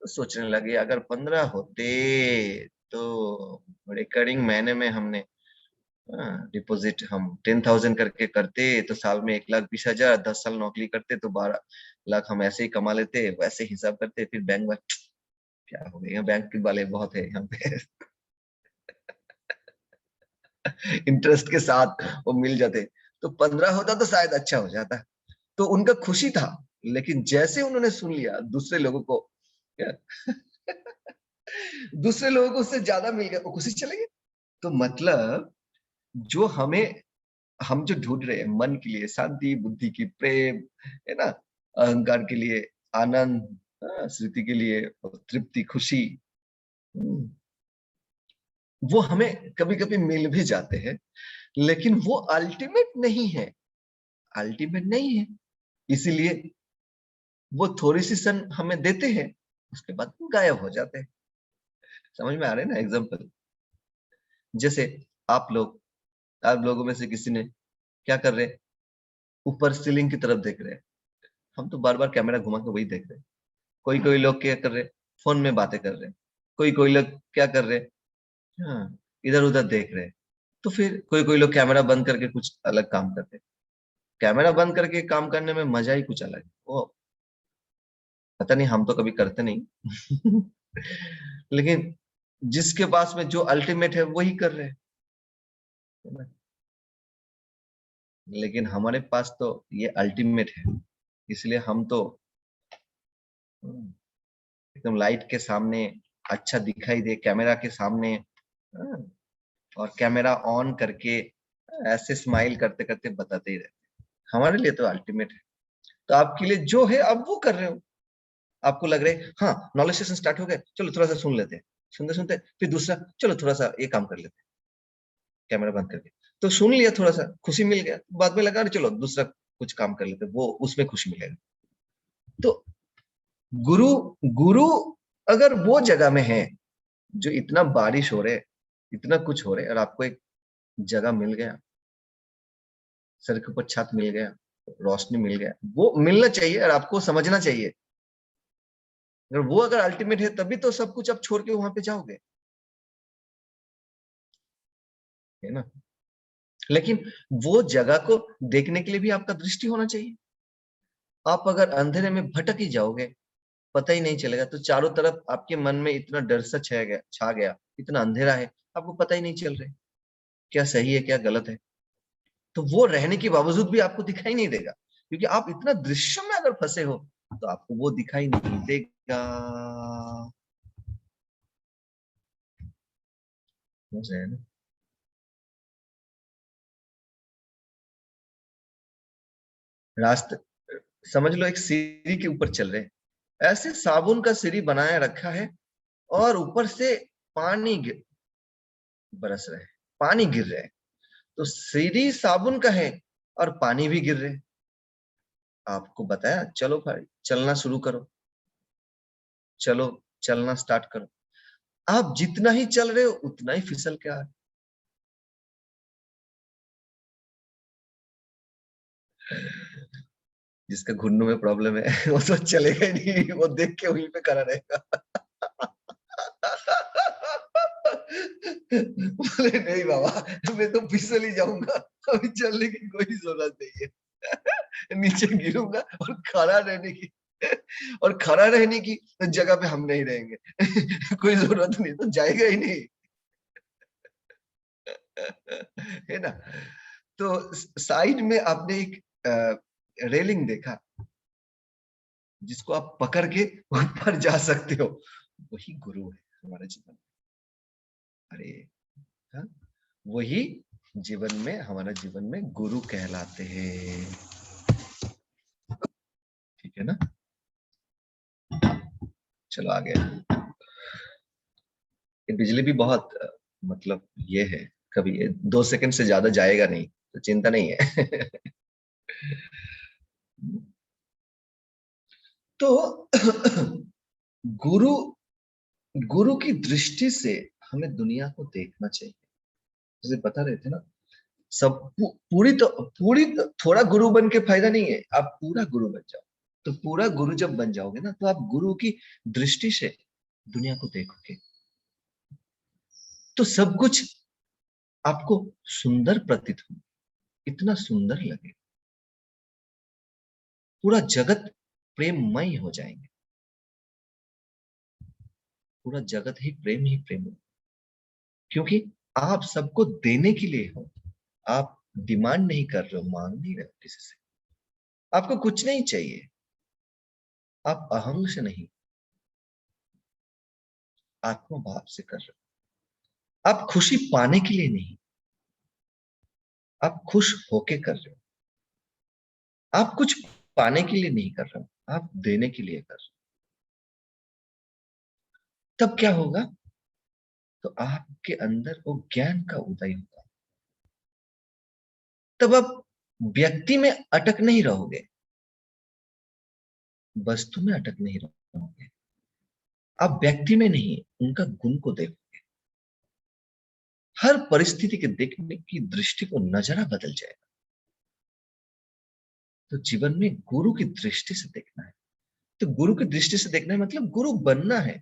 तो सोचने लगे अगर 15 होते तो रिकरिंग महीने में हमने डिपॉजिट हम 10,000 करके करते, तो साल में 1,20,000, 10 साल नौकरी करते तो 12 लाख हम ऐसे ही कमा लेते, वैसे हिसाब करते, फिर बैंक में क्या हो गया, बैंक के वाले बहुत है यहाँ पे, इंटरेस्ट के साथ वो मिल जाते, तो 15 होता तो शायद अच्छा हो जाता। तो उनका खुशी था, लेकिन जैसे उन्होंने सुन लिया दूसरे लोगों को, क्या? दूसरे लोगों को उससे ज्यादा मिल गया, वो खुशी चले गए। तो मतलब जो हमें, हम जो ढूंढ रहे हैं मन के लिए शांति, बुद्धि की प्रेम, है ना, अहंकार के लिए आनंद, स्मृति के लिए तृप्ति, खुशी, हम्म, वो हमें कभी कभी मिल भी जाते हैं, लेकिन वो अल्टीमेट नहीं है, अल्टीमेट नहीं है। इसीलिए वो थोड़ी सी सन हमें देते हैं, उसके बाद गायब हो जाते हैं। समझ में आ रहे हैं ना एग्जाम्पल? जैसे आप लोगों में से किसी ने क्या कर रहे, ऊपर सीलिंग की तरफ देख रहे हैं। हम तो बार बार कैमरा घुमा के वही देख रहे हैं। कोई कोई लोग क्या कर रहे, फोन में बातें कर रहे हैं। कोई कोई लोग क्या कर रहे, हाँ, इधर उधर देख रहे हैं। तो फिर कोई कोई लोग कैमरा बंद करके कुछ अलग काम करते हैं। कैमरा बंद करके काम करने में मजा ही कुछ अलग है। वो पता नहीं, हम तो कभी करते नहीं। लेकिन जिसके पास में जो अल्टीमेट है वही कर रहे हैं, है ना? लेकिन हमारे पास तो ये अल्टीमेट है, इसलिए हम तो हम्म, एकदम लाइट के सामने अच्छा दिखाई दे, कैमरा के सामने, हाँ, और कैमरा ऑन करके ऐसे स्माइल करते करते बताते ही रहते। हमारे लिए तो अल्टीमेट है। तो आपके लिए जो है आप वो कर रहे हो। आपको लग रहा है हाँ नॉलेज सेशन स्टार्ट हो गया, चलो थोड़ा सा सुन लेते हैं। सुनते सुनते फिर दूसरा, चलो थोड़ा सा ये काम कर लेते हैं, कैमरा बंद करके। तो सुन लिया, थोड़ा सा खुशी मिल गया, बाद में लगा अरे चलो दूसरा कुछ काम कर लेते हैं, वो उसमें खुशी मिलेगा। तो गुरु गुरु अगर वो जगह में है, जो इतना बारिश हो रहे, इतना कुछ हो रहे, और आपको एक जगह मिल गया, सर के ऊपर छत मिल गया, रोशनी मिल गया, वो मिलना चाहिए और आपको समझना चाहिए। अगर वो अगर अल्टीमेट है तभी तो सब कुछ आप छोड़ के वहां पे जाओगे, है ना? लेकिन वो जगह को देखने के लिए भी आपका दृष्टि होना चाहिए। आप अगर अंधेरे में भटक ही जाओगे, पता ही नहीं चलेगा, तो चारों तरफ आपके मन में इतना डर सा छा गया, इतना अंधेरा है, आपको पता ही नहीं चल रहा है क्या सही है क्या गलत है। तो वो रहने के बावजूद भी आपको दिखाई नहीं देगा, क्योंकि आप इतना दृश्य में अगर फंसे हो तो आपको वो दिखाई नहीं देगा। समझ रहे हैं ना? रास्ते, समझ लो एक सीढ़ी के ऊपर चल रहे हैं, ऐसे साबुन का सीढ़ी बनाया रखा है, और ऊपर से पानी बरस रहे हैं, पानी गिर रहे हैं। तो सीढ़ी साबुन का है और पानी भी गिर रहे हैं। आपको बताया चलो भाई चलना शुरू करो, चलो चलना स्टार्ट करो। आप जितना ही चल रहे हो उतना ही फिसल के आ रहे हो। जिसका घुटनों में प्रॉब्लम है वो तो चलेगा ही नहीं, वो देख के वहीं पे खड़ा रहेगा। बोले नहीं बाबा, मैं तो फिसल ही जाऊंगा, अभी चलने की कोई जरूरत नहीं है। नीचे गिरूंगा, और खड़ा रहने की जगह पे हम नहीं रहेंगे। कोई जरूरत नहीं, तो जाएगा ही नहीं। है ना? तो साइड में आपने एक रेलिंग देखा, जिसको आप पकड़ के ऊपर जा सकते हो, वही गुरु है हमारे जीवन में। अरे हाँ, वही जीवन में, हमारा जीवन में गुरु कहलाते हैं। ठीक है ना? चलो आगे। ये बिजली भी बहुत मतलब ये है, कभी 2 सेकंड से ज्यादा जाएगा नहीं, तो चिंता नहीं है। तो गुरु गुरु की दृष्टि से हमें दुनिया को देखना चाहिए। जैसे बता रहे थे ना, सब पूरी तो थोड़ा गुरु बन के फायदा नहीं है, आप पूरा गुरु बन जाओ। तो पूरा गुरु जब बन जाओगे ना, तो आप गुरु की दृष्टि से दुनिया को देखोगे, तो सब कुछ आपको सुंदर प्रतीत हो, इतना सुंदर लगे, पूरा जगत प्रेममय हो जाएंगे, पूरा जगत ही प्रेम हो। क्योंकि आप सबको देने के लिए हो, आप डिमांड नहीं कर रहे हो, मांग नहीं रहे हो किसी से। आपको कुछ नहीं चाहिए, आप अहंग से नहीं, आत्मा भाव से कर रहे हो। आप खुशी पाने के लिए नहीं, आप खुश होके कर रहे हो। आप कुछ पाने के लिए नहीं कर रहे हो, आप देने के लिए कर रहे हो। तब क्या होगा? तो आपके अंदर वो ज्ञान का उदय होगा। तब आप व्यक्ति में अटक नहीं रहोगे, वस्तु में अटक नहीं रहोगे। आप व्यक्ति में नहीं, उनका गुण को देखो। हर परिस्थिति के देखने की दृष्टि को नजरा बदल जाएगा। तो जीवन में गुरु की दृष्टि से देखना है। तो गुरु की दृष्टि से देखना है मतलब गुरु बनना है।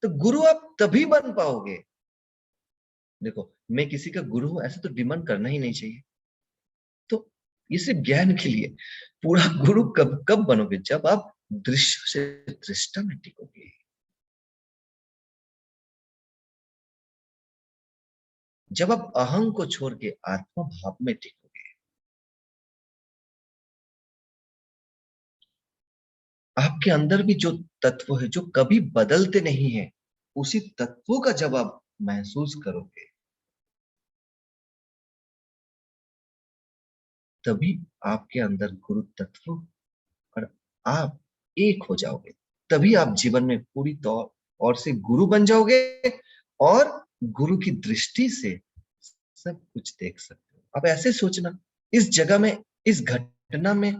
तो गुरु आप तभी बन पाओगे। देखो, मैं किसी का गुरु हूं ऐसा तो डिमांड करना ही नहीं चाहिए। तो ये सिर्फ ज्ञान के लिए। पूरा गुरु कब कब बनोगे? जब आप दृश्य से दृष्टा में टिकोगे, जब आप अहं को छोड़ के आत्मा भाव में टिकोगे। आपके अंदर भी जो तत्व है जो कभी बदलते नहीं है, उसी तत्वों का जब आप महसूस करोगे, तभी आपके अंदर गुरु तत्व और आप एक हो जाओगे। तभी आप जीवन में पूरी तौर और से गुरु बन जाओगे और गुरु की दृष्टि से सब कुछ देख सकते हो। अब ऐसे सोचना, इस जगह में, इस घटना में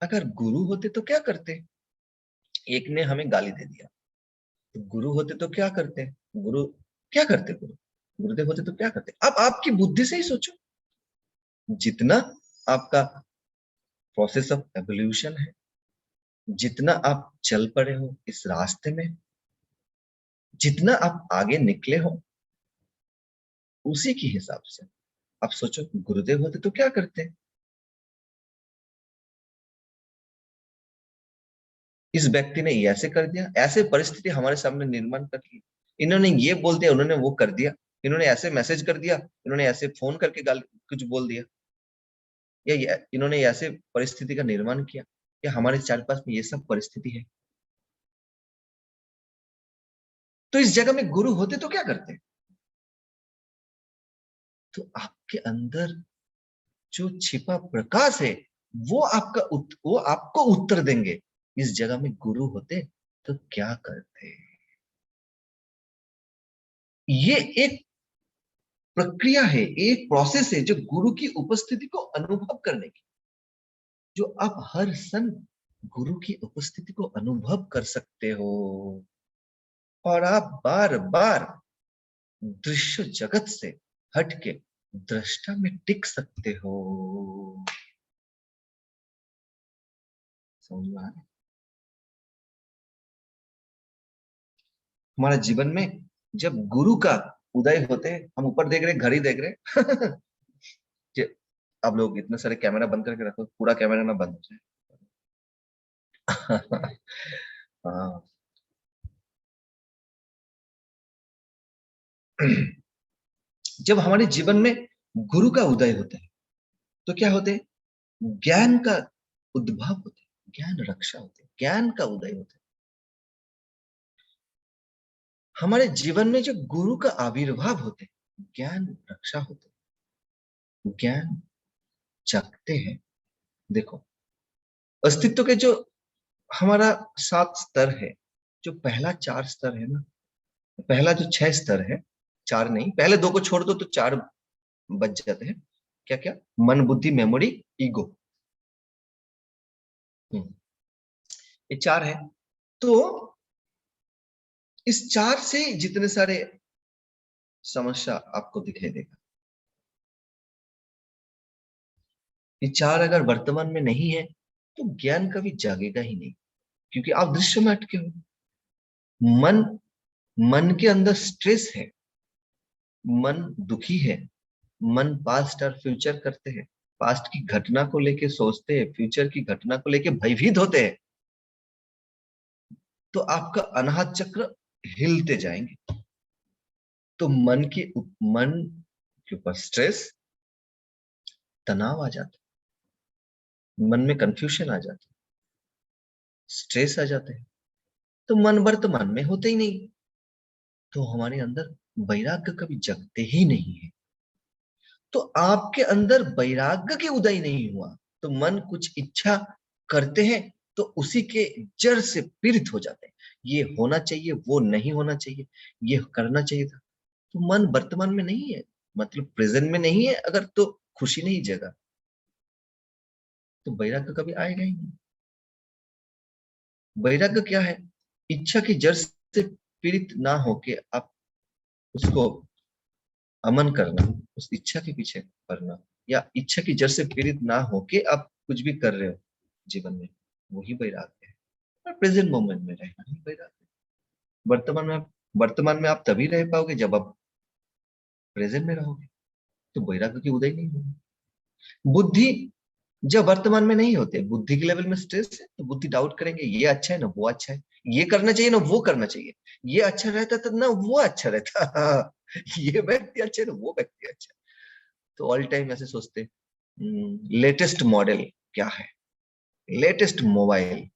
अगर गुरु होते तो क्या करते? एक ने हमें गाली दे दिया, तो गुरु होते तो क्या करते? गुरु क्या करते? गुरुदेव होते तो क्या करते? अब आपकी बुद्धि से ही सोचो। जितना आपका प्रोसेस ऑफ एवोल्यूशन है, जितना आप चल पड़े हो इस रास्ते में, जितना आप आगे निकले हो, उसी के हिसाब से आप सोचो गुरुदेव होते तो क्या करते? इस व्यक्ति ने ये ऐसे कर दिया, ऐसे परिस्थिति हमारे सामने निर्माण कर ली, इन्होंने ये बोल दिया, उन्होंने वो कर दिया, इन्होंने ऐसे मैसेज कर दिया, इन्होंने ऐसे फोन करके गाल कुछ बोल दिया, या इन्होंने ऐसे परिस्थिति का निर्माण किया, या हमारे चार पास में ये सब परिस्थिति है। तो इस जगह में गुरु होते तो क्या करते? तो आपके अंदर जो छिपा प्रकाश है, वो आपको उत्तर देंगे। इस जगह में गुरु होते तो क्या करते? ये एक प्रक्रिया है, एक प्रोसेस है जो गुरु की उपस्थिति को अनुभव करने की, जो आप हर क्षण गुरु की उपस्थिति को अनुभव कर सकते हो और आप बार बार दृश्य जगत से हटके दृष्टा में टिक सकते हो। समझ में आ रहा है? हमारे जीवन में जब गुरु का उदय होते हैं, हम ऊपर देख रहे हैं, घड़ी देख रहे हैं कि अब लोग इतने सारे कैमरा बंद करके रखो, पूरा कैमरा ना बंद हो जाए। हाँ। जब हमारे जीवन में गुरु का उदय होता है तो क्या होते हैं? ज्ञान का उद्भव होता है, ज्ञान रक्षा होते है, ज्ञान का उदय होता है। हमारे जीवन में जो गुरु का आविर्भाव होते हैं, ज्ञान रक्षा होते हैं, ज्ञान जगते हैं। देखो, अस्तित्व के जो हमारा 7 स्तर है, जो पहला 4 स्तर है ना, पहला जो 6 स्तर है, 4 नहीं, पहले 2 को छोड़ दो तो 4 बच जाते हैं। क्या क्या? मन, बुद्धि, मेमोरी, ईगो। ये 4 है। तो इस 4 से जितने सारे समस्या आपको दिखाई देगा, ये 4 अगर वर्तमान में नहीं है तो ज्ञान कभी जागेगा ही नहीं, क्योंकि आप दृश्य में अटके हो। मन मन के अंदर स्ट्रेस है, मन दुखी है, मन पास्ट और फ्यूचर करते हैं, पास्ट की घटना को लेके सोचते हैं, फ्यूचर की घटना को लेके भयभीत होते हैं। तो आपका अनाहत चक्र हिलते जाएंगे। तो मन के ऊपर स्ट्रेस, तनाव आ जाता है, मन में कंफ्यूजन आ जाता है, स्ट्रेस आ जाते हैं। तो मन वर्तमान में होते ही नहीं, तो हमारे अंदर वैराग्य कभी जगते ही नहीं है। तो आपके अंदर वैराग्य के उदय नहीं हुआ, तो मन कुछ इच्छा करते हैं तो उसी के जड़ से पीड़ित हो जाते हैं। ये होना चाहिए, वो नहीं होना चाहिए, ये करना चाहिए था। तो मन वर्तमान में नहीं है, मतलब प्रेजेंट में नहीं है। अगर तो खुशी नहीं जगा तो वैराग्य कभी आएगा ही नहीं। वैराग्य क्या है? इच्छा की जड़ से पीड़ित ना होके आप उसको अमन करना, उस इच्छा के पीछे करना, या इच्छा की जड़ से पीड़ित ना हो के आप कुछ भी कर रहे हो जीवन में, वही वैराग्य है। और प्रेजेंट मोमेंट में रहना ही वैराग्य है। वर्तमान में आप तभी रह पाओगे जब आप प्रेजेंट में रहोगे, तो वैराग्य की उदय नहीं होगी। बुद्धि जब वर्तमान में नहीं होते, बुद्धि के लेवल में स्ट्रेस है, तो बुद्धि डाउट करेंगे, ये अच्छा है ना वो अच्छा है, ये करना चाहिए ना वो करना चाहिए, ये अच्छा रहता तो ना वो अच्छा रहता ये व्यक्ति अच्छा है ना वो व्यक्ति अच्छा है। तो ऑल टाइम ऐसे सोचते, लेटेस्ट मॉडल क्या है, लेटेस्ट मोबाइल,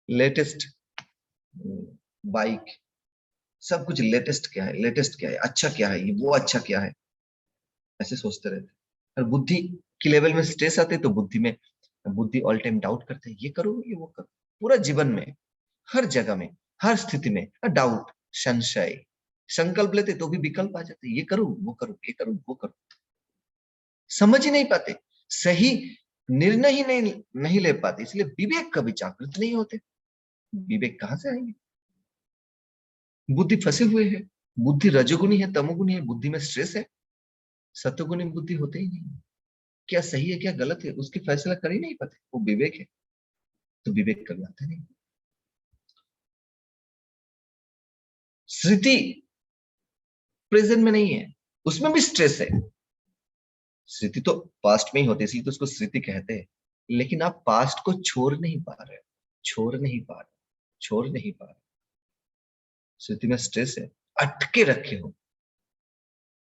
लेटेस्ट बाइक, सब कुछ लेटेस्ट क्या है, लेटेस्ट क्या है, अच्छा क्या है, ये वो अच्छा क्या है, ऐसे सोचते रहते। और बुद्धि की लेवल में स्ट्रेस आते तो बुद्धि ऑल टाइम डाउट करते हैं, ये करो ये वो करो, पूरा जीवन में, हर जगह में, हर स्थिति में डाउट, संशय, संकल्प लेते तो भी विकल्प आ जाते, ये करूं वो करूं, ये करूं वो करूं, समझ ही नहीं पाते, सही निर्णय ही नहीं ले पाते, इसलिए विवेक कभी जागृत नहीं होते। विवेक कहां से आएंगे, बुद्धि फंसे हुए है। बुद्धि रजोगुनी है तमोगुनी है, बुद्धि में स्ट्रेस है, सत्वगुणी बुद्धि होते ही नहीं। क्या सही है क्या गलत है उसकी फैसला कर ही नहीं पाते, वो विवेक है, तो विवेक कभी आता नहीं। स्मृति प्रेजेंट में नहीं है, उसमें भी स्ट्रेस है। स्मृति तो पास्ट में ही होती है, इसलिए तो उसको स्मृति कहते हैं। लेकिन आप पास्ट को छोड़ नहीं पा रहे, छोड़ नहीं पा रहे, छोड़ नहीं पा रहे। स्मृति में स्ट्रेस है, अटके रखे हो।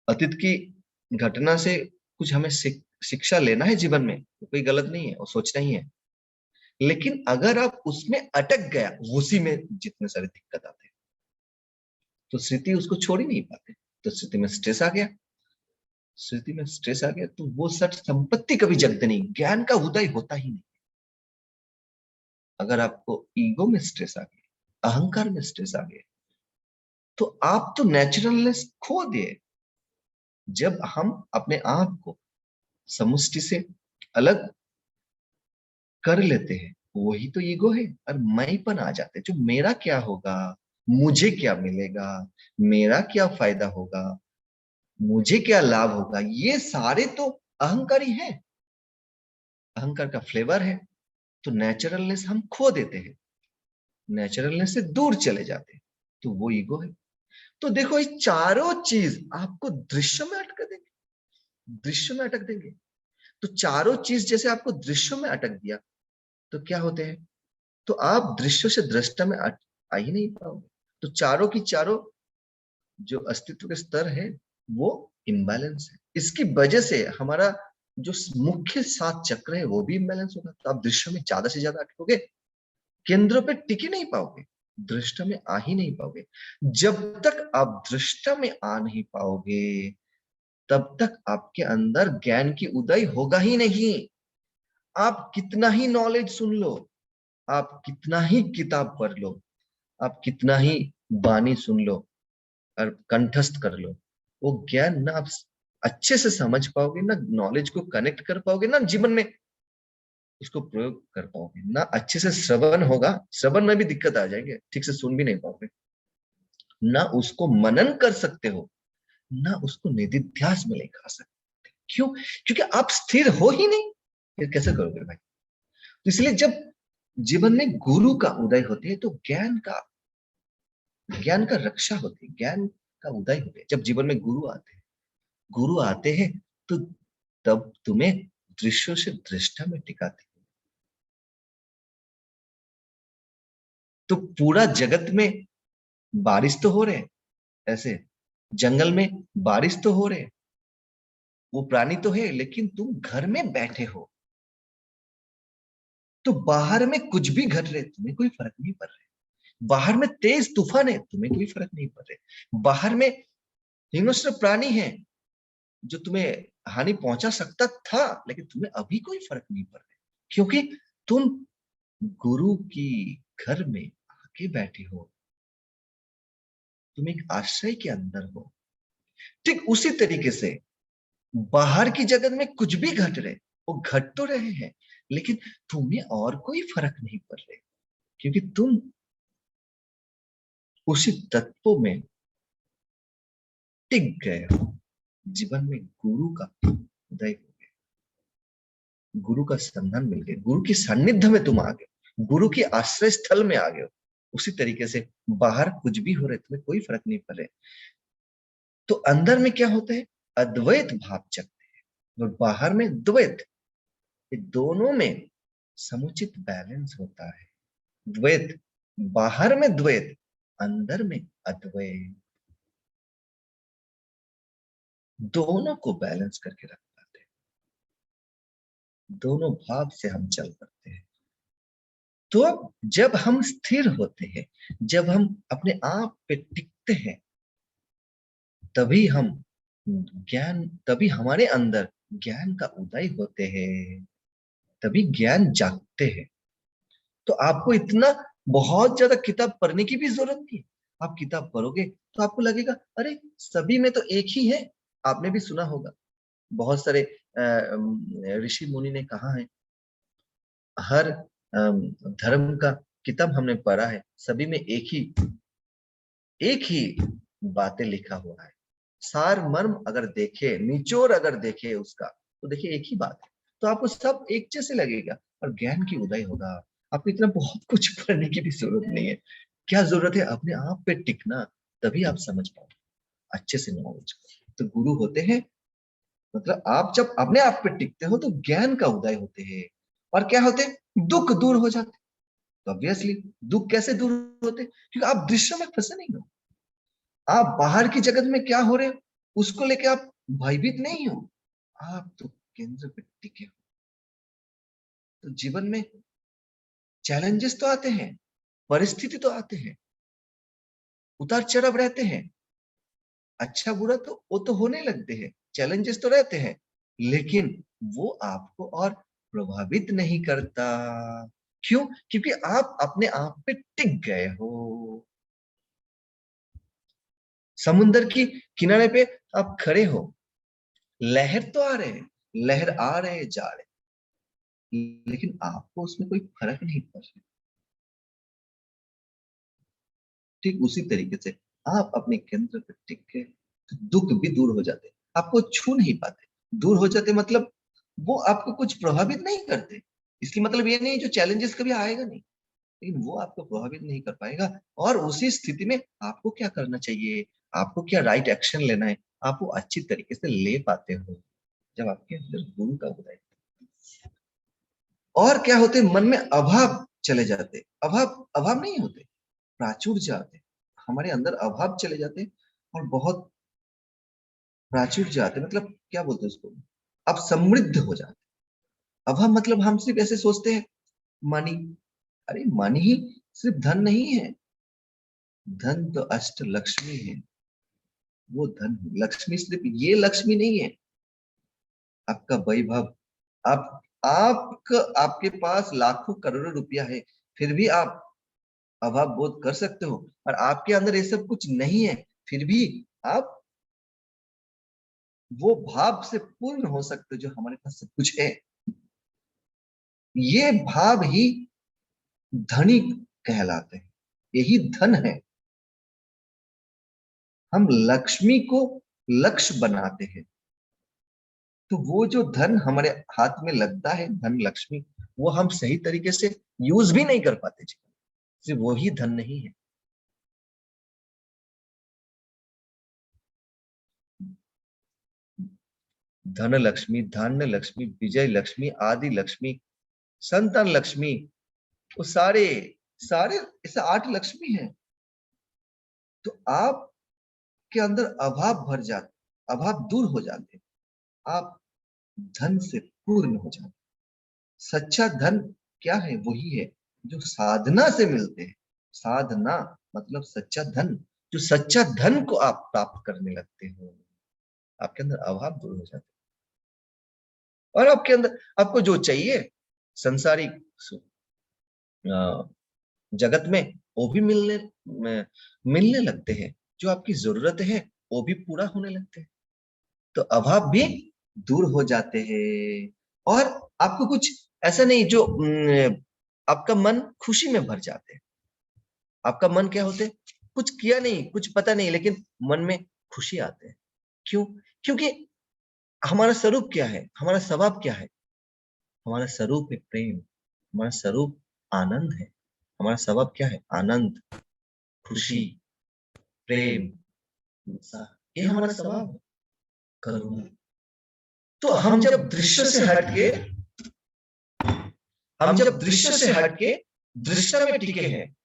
अतीत की घटना से कुछ हमें शिक्षा लेना है जीवन में, तो कोई गलत नहीं है, वो सोचना ही है। लेकिन अगर आप उसमें अटक गया, उसी में जितने सारे दिक्कत आते हैं, तो स्मृति उसको छोड़ ही नहीं पाते, तो स्मृति में स्ट्रेस आ गया। स्मृति में स्ट्रेस आ गया तो वो सठ संपत्ति कभी जगते नहीं, ज्ञान का उदय होता ही नहीं। अगर आपको ईगो में स्ट्रेस आ गया, अहंकार में स्ट्रेस आ गया, तो आप तो नेचुरलनेस खो दिए। जब हम अपने आप को समुष्टि से अलग कर लेते हैं, वही तो ईगो है, और मैंपन आ जाते हैं, जो मेरा क्या होगा, मुझे क्या मिलेगा, मेरा क्या फायदा होगा, मुझे क्या लाभ होगा, ये सारे तो अहंकारी है, अहंकार का फ्लेवर है। तो नेचुरलनेस हम खो देते हैं, नेचुरलनेस से दूर चले जाते हैं, तो वो ईगो है। तो देखो ये चारों चीज आपको दृश्य में अटक देंगे, दृश्य में अटक देंगे। तो चारों चीज जैसे आपको दृश्य में अटक दिया, तो क्या होते हैं, तो आप दृश्य से दृष्टा में आ ही नहीं पाओगे। तो चारों की चारों जो अस्तित्व के स्तर है, वो इम्बैलेंस है। इसकी वजह से हमारा जो मुख्य 7 चक्र है वो भी इम्बैलेंस होगा, तो आप दृश्य में ज्यादा से ज्यादा अटकोगे, केंद्रों पे टिक ही नहीं पाओगे, दृष्टा में आ ही नहीं पाओगे। जब तक आप दृष्टा में आ नहीं पाओगे, तब तक आपके अंदर ज्ञान की उदय होगा ही नहीं। आप कितना ही नॉलेज सुन लो, आप कितना ही किताब पढ़ लो, आप कितना ही वाणी सुन लो और कंठस्थ कर लो, वो ज्ञान ना आप अच्छे से समझ पाओगे, ना नॉलेज को कनेक्ट कर पाओगे, ना जीवन में उसको प्रयोग कर पाओगे, ना अच्छे से श्रवण होगा, श्रवण में भी दिक्कत आ जाएंगे, ठीक से सुन भी नहीं पाओगे, ना उसको मनन कर सकते हो, ना उसको निधिध्यास में लेकर आ सकते। क्यों? क्योंकि आप स्थिर हो ही नहीं, फिर कैसे करोगे भाई? तो इसलिए जब जीवन में गुरु का उदय होती है, तो ज्ञान का रक्षा होती है, ज्ञान का उदय होता है। जब जीवन में गुरु आते हैं, तो तब तुम्हें दृश्यों से दृष्टा में टिकाते हैं। तो पूरा जगत में बारिश तो हो रहे हैं, ऐसे जंगल में बारिश तो हो रहे हैं, वो प्राणी तो है, लेकिन तुम घर में बैठे हो, तो बाहर में कुछ भी घट रहे तुम्हें कोई फर्क नहीं पड़ रहा। बाहर में तेज तूफान है, तुम्हें कोई फर्क नहीं पड़ रहा। बाहर में हिंस्र प्राणी है जो तुम्हें हानि पहुंचा सकता था, लेकिन तुम्हें अभी कोई फर्क नहीं पड़ रहा, क्योंकि तुम गुरु की घर में आके बैठे हो, तुम एक आश्रय के अंदर हो। ठीक उसी तरीके से बाहर की जगत में कुछ भी घट रहे, वो घट तो रहे हैं, लेकिन तुम्हें और कोई फर्क नहीं पड़ रहे, क्योंकि तुम उसी तत्व में टिक गए हो, जीवन में गुरु का उदय हो गया, गुरु का संधान मिल गया, गुरु की सानिध्य में तुम आ गए, गुरु के आश्रय स्थल में आ गए हो। उसी तरीके से बाहर कुछ भी हो रहे तुम्हें कोई फर्क नहीं पड़ रहा। तो अंदर में क्या होता है, अद्वैत भाव जगते हैं और बाहर में द्वैत, ये दोनों में समुचित बैलेंस होता है। द्वैत, बाहर में द्वैत, अंदर में अद्वैत, दोनों को बैलेंस करके रख पाते हैं, दोनों भाव से हम चल पड़ते हैं। तो जब हम स्थिर होते हैं, जब हम अपने आप पे टिकते हैं, तभी हम ज्ञान, तभी हमारे अंदर ज्ञान का उदय होते हैं, तभी ज्ञान जागते हैं। तो आपको इतना बहुत ज्यादा किताब पढ़ने की भी जरूरत नहीं है। आप किताब पढ़ोगे तो आपको लगेगा अरे सभी में तो एक ही है। आपने भी सुना होगा, बहुत सारे ऋषि मुनि ने कहा है, हर धर्म का किताब हमने पढ़ा है, सभी में एक ही बातें लिखा हुआ है। सार मर्म अगर देखे, निचोड़ अगर देखे उसका, तो देखिए एक ही बात है। तो आपको सब एक जैसे लगेगा और ज्ञान की उदय होगा। आपको इतना बहुत कुछ पढ़ने की भी जरूरत नहीं है। क्या जरूरत है, अपने आप पे टिकना, तभी आप समझ पाओ अच्छे से नॉलेज। तो गुरु होते हैं, मतलब आप जब अपने आप पे टिकते हो तो ज्ञान का उदय होते हैं। और क्या होते हैं, दुख दूर हो जाते। तो ऑब्वियसली दुख कैसे दूर होते, क्योंकि आप दृश्य में फंसे नहीं हो, आप बाहर की जगत में क्या हो रहे हो उसको लेके आप भयभीत नहीं हो, आप तो केंद्र पे टिके हो। तो जीवन में चैलेंजेस तो आते हैं, परिस्थिति तो आते हैं, उतार चढ़ाव रहते हैं, अच्छा बुरा तो वो तो होने लगते हैं, चैलेंजेस तो रहते हैं, लेकिन वो आपको और प्रभावित नहीं करता। क्यों? क्योंकि आप अपने आप पे टिक गए हो। समुद्र की किनारे पे आप खड़े हो, लहर तो आ रहे हैं, लहर आ रहे जा रहे, लेकिन आपको उसमें कोई फर्क नहीं पड़ रहा। ठीक उसी तरीके से आप अपने केंद्र पर टिक के तो दुख भी दूर हो जाते, आपको छू नहीं पाते। दूर हो जाते मतलब वो आपको कुछ प्रभावित नहीं करते। इसकी मतलब ये नहीं जो चैलेंजेस कभी आएगा नहीं, लेकिन वो आपको प्रभावित नहीं कर पाएगा। और उसी स्थिति में आपको क्या करना चाहिए, आपको क्या राइट एक्शन लेना है, आप वो अच्छी तरीके से ले पाते हो जब आपके अंदर गुरु का उदय। और क्या होते, मन में अभाव चले जाते, अभाव अभाव नहीं होते, प्राचुर्य आते, हमारे अंदर अभाव चले जाते और बहुत प्राचुर्य आते, मतलब क्या बोलते हैं उसको, आप समृद्ध हो जाते। अभाव मतलब हम सिर्फ ऐसे सोचते हैं मनी, अरे मनी ही सिर्फ धन नहीं है, धन तो अष्ट लक्ष्मी है। वो धन, लक्ष्मी सिर्फ ये लक्ष्मी नहीं है, आपका वैभव। आपके पास लाखों करोड़ों रुपया है, फिर भी आप अभाव बोध कर सकते हो। और आपके अंदर ये सब कुछ नहीं है, फिर भी आप वो भाव से पूर्ण हो सकते हो जो हमारे पास सब कुछ है। ये भाव ही धनी कहलाते हैं, यही धन है। हम लक्ष्मी को लक्ष्य बनाते हैं, तो वो जो धन हमारे हाथ में लगता है, धन लक्ष्मी, वो हम सही तरीके से यूज भी नहीं कर पाते जी, सिर्फ वही धन नहीं है। धन लक्ष्मी, धान्य लक्ष्मी, विजय लक्ष्मी, आदि लक्ष्मी, संतान लक्ष्मी, वो सारे सारे ऐसे 8 लक्ष्मी हैं। तो आपके अंदर अभाव भर जाते, अभाव दूर हो जाते, आप धन से पूर्ण हो जाते। सच्चा धन क्या है, वही है जो साधना से मिलते हैं। साधना मतलब सच्चा धन, जो सच्चा धन को आप प्राप्त करने लगते हो, आपके अंदर अभाव दूर हो जाते और आपके अंदर आपको जो चाहिए संसारिक जगत में वो भी मिलने लगते हैं, जो आपकी जरूरत है वो भी पूरा होने लगते हैं। तो अभाव भी दूर हो जाते हैं और आपको कुछ ऐसा नहीं जो आपका मन खुशी में भर जाते हैं। आपका मन क्या होते, कुछ किया नहीं, कुछ पता नहीं, लेकिन मन में खुशी आते हैं, क्यों? क्योंकि हमारा स्वरूप क्या है, हमारा स्वभाव क्या है? हमारा स्वरूप है प्रेम, हमारा स्वरूप आनंद है। हमारा स्वभाव क्या है? आनंद, खुशी, प्रेम, उत्साह, ये हमारा स्वभाव है। करुणा। तो हम जब दृश्य से हटके दृश्य में टिके हैं,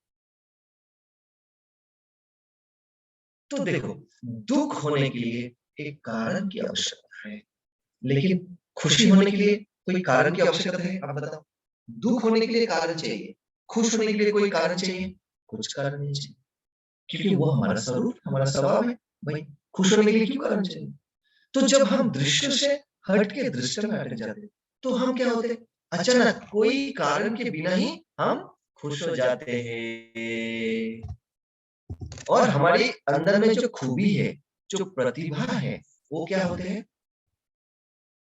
तो देखो, दुख होने के लिए एक कारण की आवश्यकता है, लेकिन खुशी होने के लिए कोई कारण की आवश्यकता है? आप बताओ। दुख होने के लिए कारण चाहिए, खुश होने के लिए कोई कारण चाहिए? कुछ कारण नहीं चाहिए, क्योंकि वो हमारा स्वरूप, हमारा स्वभाव है। भाई, खुश होने के लिए क्यों कारण चाहिए? तो जब हम दृश्य से हट के दृश्य में हट जाते, तो हम क्या होते? अचानक कोई कारण के बिना ही हम खुश हो जाते हैं, और हमारी अंदर में जो खूबी है, जो प्रतिभा है, वो क्या होते हैं?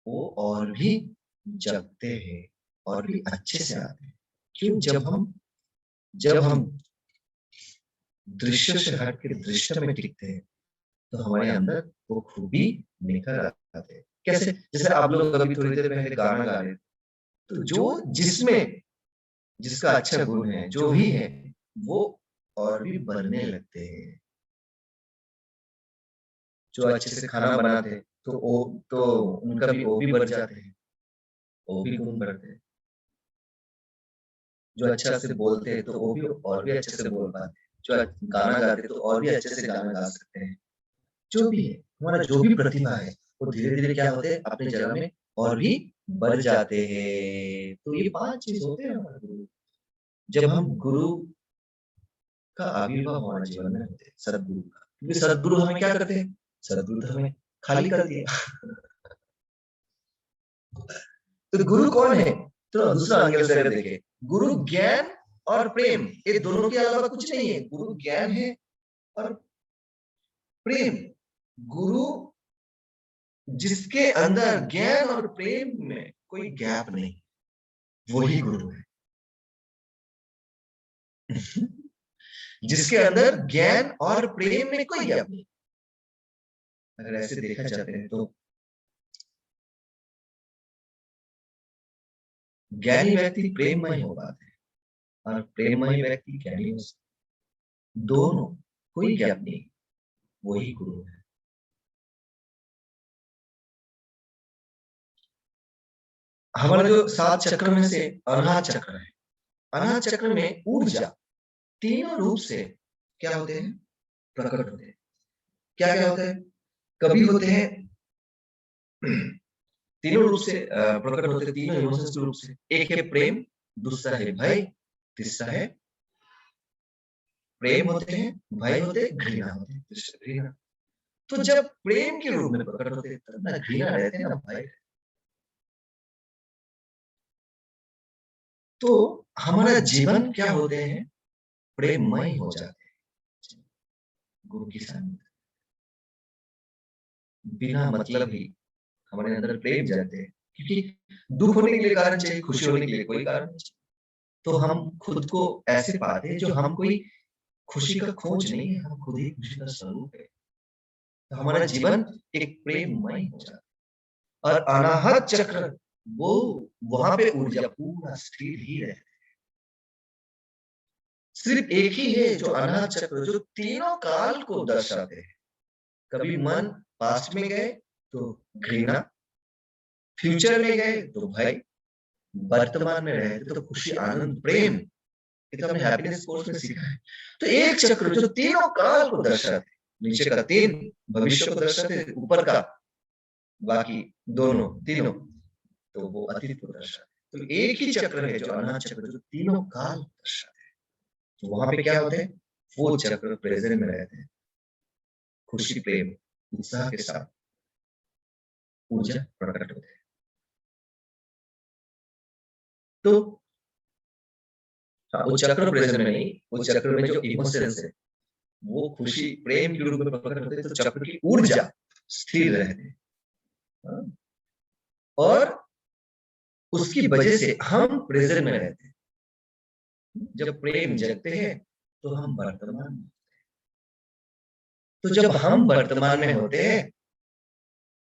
वो और भी जगते हैं, और भी अच्छे से आते हैं। क्यों? जब हम दृश्य से हट के दृश्य में टिकते हैं, तो हमारे अंदर वो खूबी निखर आते हैं। कैसे? जैसे आप लोग अभी थोड़ी देर पहले गाना गा रहे थे, तो जिसका अच्छा गुण है, जो भी है, वो और भी बढ़ने लगते हैं। जो अच्छे से खाना बनाते हैं, तो उनका भी वो भी बढ़ जाते हैं, वो भी गुण बढ़ते हैं। जो अच्छा से बोलते हैं, तो वो भी और भी अच्छे से बोल पाते हैं। जो गाना गाते हैं, तो और भी अच्छे से गाना गा सकते हैं। जो भी है, हमारा जो भी प्रतिभा है, वो धीरे-धीरे क्या होते हैं? अपनी जगह में और भी बढ़ जाते हैं। तो ये 5 चीज़ होते हैं हमारे गुरु। जब हम गुरु का आविर्भाव हमारे जीवन में होते हैं, सद्गुरु का। क्योंकि सद्गुरु हमें क्या करते हैं? सद्गुरु तो हमें खाली कर दिया। तो गुरु कौन है? तो दूसरा एंगल से अगर देखें, गुरु ज्ञान और प्रेम, ये दोनों के अलावा कुछ नहीं है। गुरु ज्ञान है और प्रेम। गुरु जिसके अंदर ज्ञान और प्रेम में कोई गैप नहीं, वही गुरु है। जिसके अंदर ज्ञान और प्रेम में कोई गैप नहीं। अगर ऐसे देखा जाता है, तो ज्ञानी व्यक्ति प्रेममय हो पाते हैं, और प्रेममय व्यक्ति ज्ञानी हो सकते हैं। दोनों, कोई गैप नहीं, वही गुरु है। हमारे जो 7 चक्र में से अनाहत चक्र है, अनाहत चक्र में ऊर्जा तीनों रूप से क्या होते हैं? प्रकट होते हैं। क्या क्या होते हैं? कभी होते हैं तीनों रूप से प्रकट होते हैं, तीनों इमोशंस के रूप से। एक है प्रेम, दूसरा है भय, तीसरा है प्रेम होते हैं, भय होते हैं, घृणा होते हैं, तीसरा घृणा। तो जब प्रेम के रूप में प्रकट होते हैं, तब ना घृणा रहते हैं ना भय। तो हमारा जीवन क्या होते हैं? प्रेममय हो जाते हैं गुरु के सामने। बिना मतलब ही हमारे अंदर प्रेम जगते हैं, क्योंकि दुख होने के लिए कारण चाहिए, खुशी होने के लिए कोई कारण नहीं चाहिए। तो हम खुद को ऐसे पाते हैं, जो हम कोई खुशी का खोज नहीं है, हम खुद ही खुशी का स्वरूप है। तो हमारा जीवन एक प्रेममय हो जाता है। और अनाहत चक्र, वो वहां पे ऊर्जा पूरा स्थिर ही रहती है। सिर्फ एक ही है जो अनाहत चक्र, जो तीनों काल को दर्शाते हैं। कभी मन पास्ट में गए तो घृणा, फ्यूचर में गए तो भय, वर्तमान में रहे तो खुशी, आनंद, प्रेम। ये तो हमने हैप्पीनेस कोर्स में सीखा है। तो एक चक्र जो तीनों काल को दर्शाते, नीचे का 3 भविष्य को दर्शाते, ऊपर का बाकी दोनों, तीनों तो वो अतीत को दर्शाते। तो एक ही चक्र है जो अनाहत चक्र, जो तीनों काल को दर्शाते हैं। तो वहां पे क्या होते हैं? वो चक्र प्रेजेंट में रहते हैं, खुशी, प्रेम, उत्साह के साथ ऊर्जा प्रकट होते हैं। तो हाँ, वो चक्र प्रेजेंट में नहीं, वो चक्र में जो इमोशंस है, वो खुशी, प्रेम के रूप में प्रकट होते हैं। तो चक्र की ऊर्जा स्थिर रहती है। हाँ? और उसकी वजह से हम प्रेजेंट में रहते हैं। जब प्रेम जगते हैं, तो हम वर्तमान में। तो जब हम वर्तमान में होते हैं,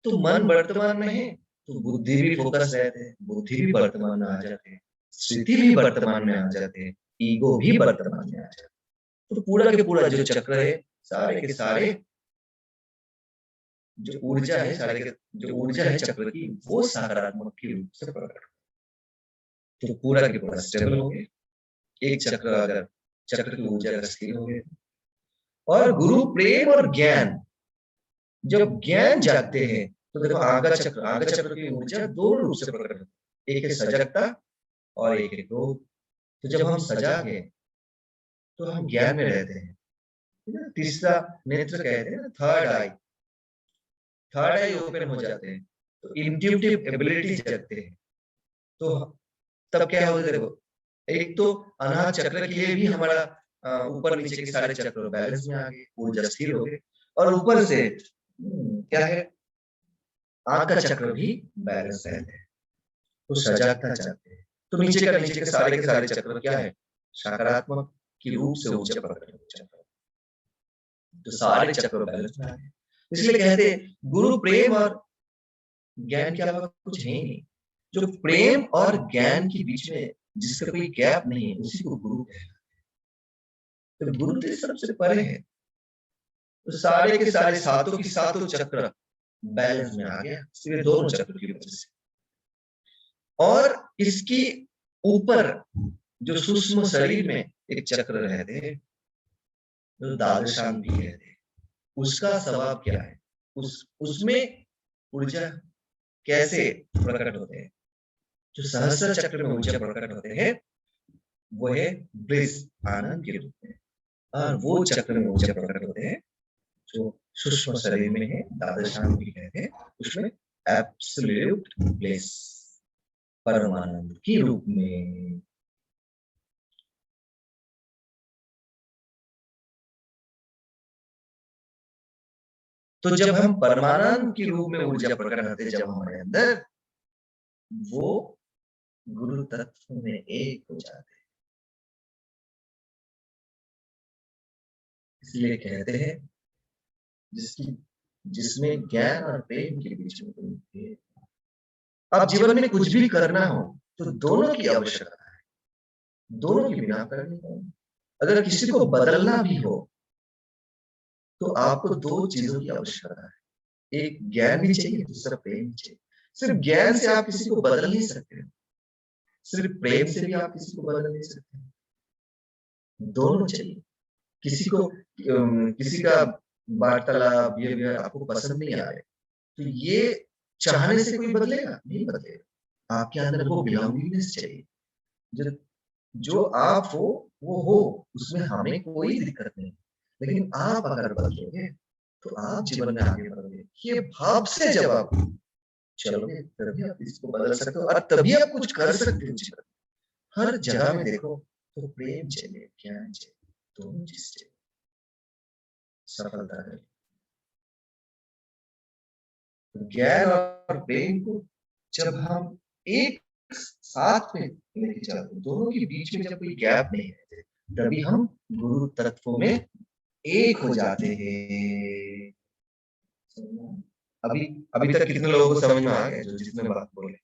तो मन वर्तमान में है तो बुद्धि भी फोकस रहते, बुद्धि भी वर्तमान में आ जाते, स्थिति भी वर्तमान में आ जाते, ईगो भी वर्तमान में आ जाते। तो पूरा के पूरा जो चक्र है, सारे के सारे जो ऊर्जा है, सारे के जो ऊर्जा है चक्र की, वो सकारात्मक के रूप से प्रकट, तो पूरा के पूरा स्टेबल हो गए। एक चक्र अगर चक्र की ऊर्जा का स्थिर हो गए, और गुरु प्रेम और ज्ञान, जब ज्ञान जागते हैं तो देखो आगा चक्र की ऊर्जा दो रूप से प्रकट होती है, एक है सजगता और एक है क्रोध। तो जब हम सजाग हैं तो हम ज्ञान में रहते हैं। तीसरा नेत्र कहते हैं, थर्ड आई ओपन हो जाते हैं, तो इंट्यूटिव एबिलिटी जगते हैं। तो तब क्या होता है देखो, एक तो अनाहत चक्र के लिए भी हमारा ऊपर नीचे के सारे चक्र बैलेंस में आ गए, ऊर्जा स्थिर हो गए, और ऊपर से क्या है, आंख का चक्र भी बैलेंस रहते हैं, तो सजागता चाहते हैं। तो नीचे के सारे चक्र क्या है, सकारात्मक की रूप से ऊर्जा प्रकट हो जाता है, तो सारे चक्र बैलेंस में आ गए। इसलिए कहते हैं गुरु प्रेम और ज्ञान के अलावा कुछ है ही नहीं। जो प्रेम और ज्ञान के बीच में जिसका कोई गैप नहीं है, उसी को गुरु कहते हैं। तो गुरु तो सबसे परे है, तो सारे के सारे सातों की सातों चक्र बैलेंस में आ गया, सिर्फ दोनों चक्र की वजह से। और इसकी ऊपर जो सूक्ष्म शरीर में एक चक्र रहते हैं, जो द्वादशांग भी कहते हैं, उसका स्वभाव क्या है, उसमें ऊर्जा कैसे प्रकट होते हैं। जो सहस्त्र चक्र में ऊर्जा प्रकट होते हैं वो है ब्लिस, आनंद के रूप में, और वो चक्र में ऊर्जा प्रकट होते हैं जो सूक्ष्म शरीर में है, द्वादशांग भी कहते हैं, उसमें एब्सोल्यूट ब्लिस, परमानंद के रूप में। तो जब हम परमानंद के रूप में ऊर्जा प्रकट होते हैं जब हमारे अंदर, वो गुरु तत्व में एक हो जाते हैं। इसलिए कहते हैं जिसमें ज्ञान और प्रेम के बीच में कोई भेद। अब जीवन में कुछ भी करना हो तो दोनों की आवश्यकता है, दोनों की बिना करनी हो। अगर किसी को बदलना भी हो तो आपको दो चीजों की आवश्यकता है, एक ज्ञान भी चाहिए, दूसरा प्रेम भी चाहिए। सिर्फ ज्ञान से आप किसी को बदल नहीं सकते, सिर्फ प्रेम से भी आप किसी को बदल नहीं सकते, दोनों चाहिए। किसी का वार्तालाप बिहेवियर आपको पसंद नहीं आ रहा, तो ये चाहने से कोई बदलेगा नहीं, बदलेगा। आपके अंदर वो बिलोंगिंगनेस चाहिए, जो जो आप हो वो हो, उसमें हमें कोई दिक्कत नहीं। लेकिन आप अगर बदलोगे तो आप जीवन में आगे बढ़ोगे, ये भाव से जब आप चलोगे तभी आप इसको बदल सकते हो, और तभी आप कुछ कर सकते हो जीवन। हर जगह में देखो तो प्रेम चाहिए, ज्ञान चाहिए, दोनों चीज चाहिए सफलता है। ज्ञान और प्रेम को जब हम एक साथ में लेके चलते हैं, दोनों के बीच में जब कोई गैप नहीं रहते, तभी हम गुरु तत्व में एक हो जाते हैं। अभी अभी तक कितने लोगों को समझ में आ गया जो जितने बात बोले।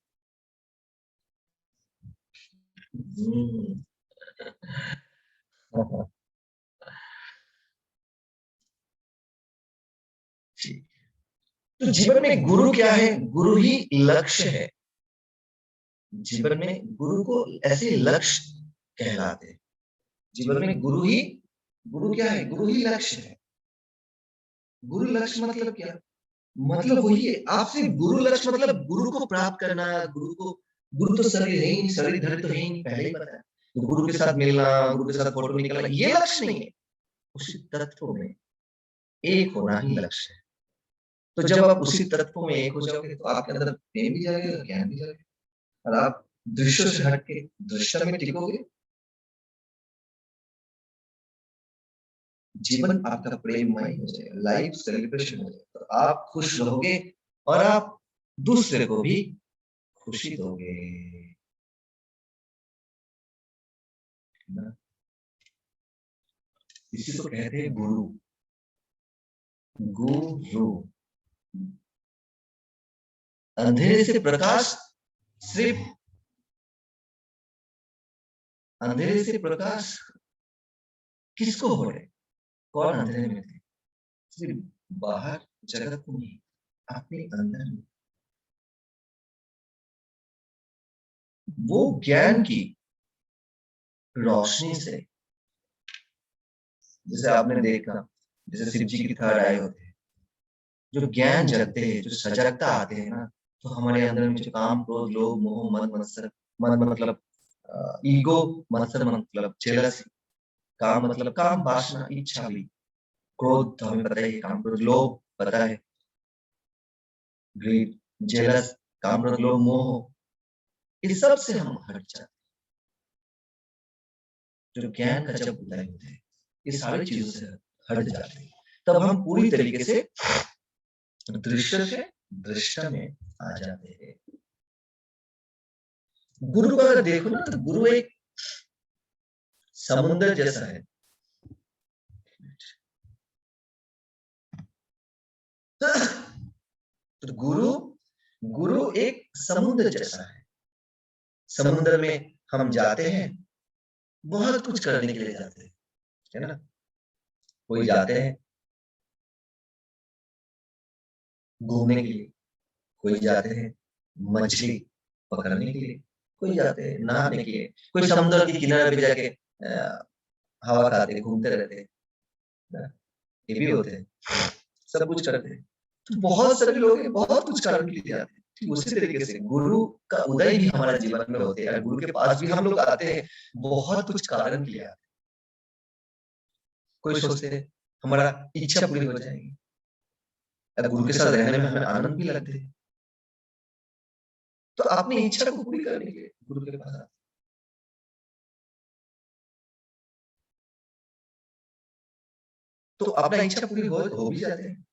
तो जीवन में गुरु क्या है, गुरु ही लक्ष्य है। जीवन में गुरु को ऐसे लक्ष्य कहलाते हैं। जीवन में गुरु क्या है, गुरु ही लक्ष्य है। गुरु लक्ष्य मतलब क्या, मतलब वही है, आपसे गुरु लक्ष्य मतलब गुरु को प्राप्त करना। गुरु तो शरीर है ही नहीं, शरीर धर्म तो है ही नहीं, पहले ही पता है। तो गुरु के साथ मिलना, गुरु के साथ फोटो निकलना, ये लक्ष्य नहीं है। उसी तत्व में एक होना ही लक्ष्य है। तो जब आप उसी तत्व में एक हो जाओगे तो आपके अंदर प्रेम भी जाएगा, ज्ञान भी जाएगा, और आप दृश्य से हट के दृश्य में टिकोगे। जीवन आपका प्रेममय हो जाएगा, लाइफ सेलिब्रेशन हो जाएगा, तो आप खुश रहोगे और आप दूसरे को भी खुशी दोगे। इसी को कहते हैं गुरु। गुरु अंधेरे से प्रकाश सिर्फ अंधेरे से प्रकाश किसको हो रहे? कौन अंधेरे में थे? सिर्फ बाहर जगत को नहीं, अपने अंदर में। वो ज्ञान की रोशनी से, जैसे आपने देखा, जैसे शिव जी की थर्ड आई होते हैं, जो ज्ञान जगते हैं, जो सजगता आते हैं ना, तो हमारे अंदर में जो काम, क्रोध, लोभ, मोह, मद मत्सर, मद मतलब ईगो, मत्सर मतलब जेलसी, काम मतलब काम, वासना, इच्छा भी, क्रोध तो हमें पता ही है, काम क्रोध, लोभ पता है, ग्रीड, जेलस, काम क्रोध, लोभ, मोह, इस सब से हम हट जाते हैं। जो ज्ञान का जब उदय होते हैं, ये सारी चीजों से हट जाते हैं, तब हम पूरी तरीके से दृश्य से दृष्टा में आ जाते हैं। गुरु को अगर देखो ना, तो गुरु एक समुद्र जैसा है। तो गुरु एक समुद्र जैसा है। समुद्र में हम जाते हैं, बहुत कुछ करने के लिए जाते हैं, है ना? कोई जाते हैं घूमने के लिए, कोई जाते हैं मछली पकड़ने के लिए, कोई जाते हैं नहाने के लिए, कोई समुद्र के किनारे पे जाके हवा खाते घूमते रहते हैं, ये भी होते हैं, सब कुछ करते हैं। तो बहुत सारे लोग हैं, बहुत कुछ कारण के लिए जाते हैं। ठीक उसी तरीके से गुरु का उदय भी हमारे जीवन में होते हैं। गुरु के पास भी हम लोग आते हैं, बहुत कुछ कारण के लिए आते हैं। कोई सोचते हैं हमारा इच्छा पूरी हो जाएगी, गुरु के साथ रहने में हमें आनंद भी लगते है, तो अपनी इच्छा को पूरी करने के लिए गुरु के पास आते हैं। तो अपना इच्छा पूरी हो भी जाते हैं।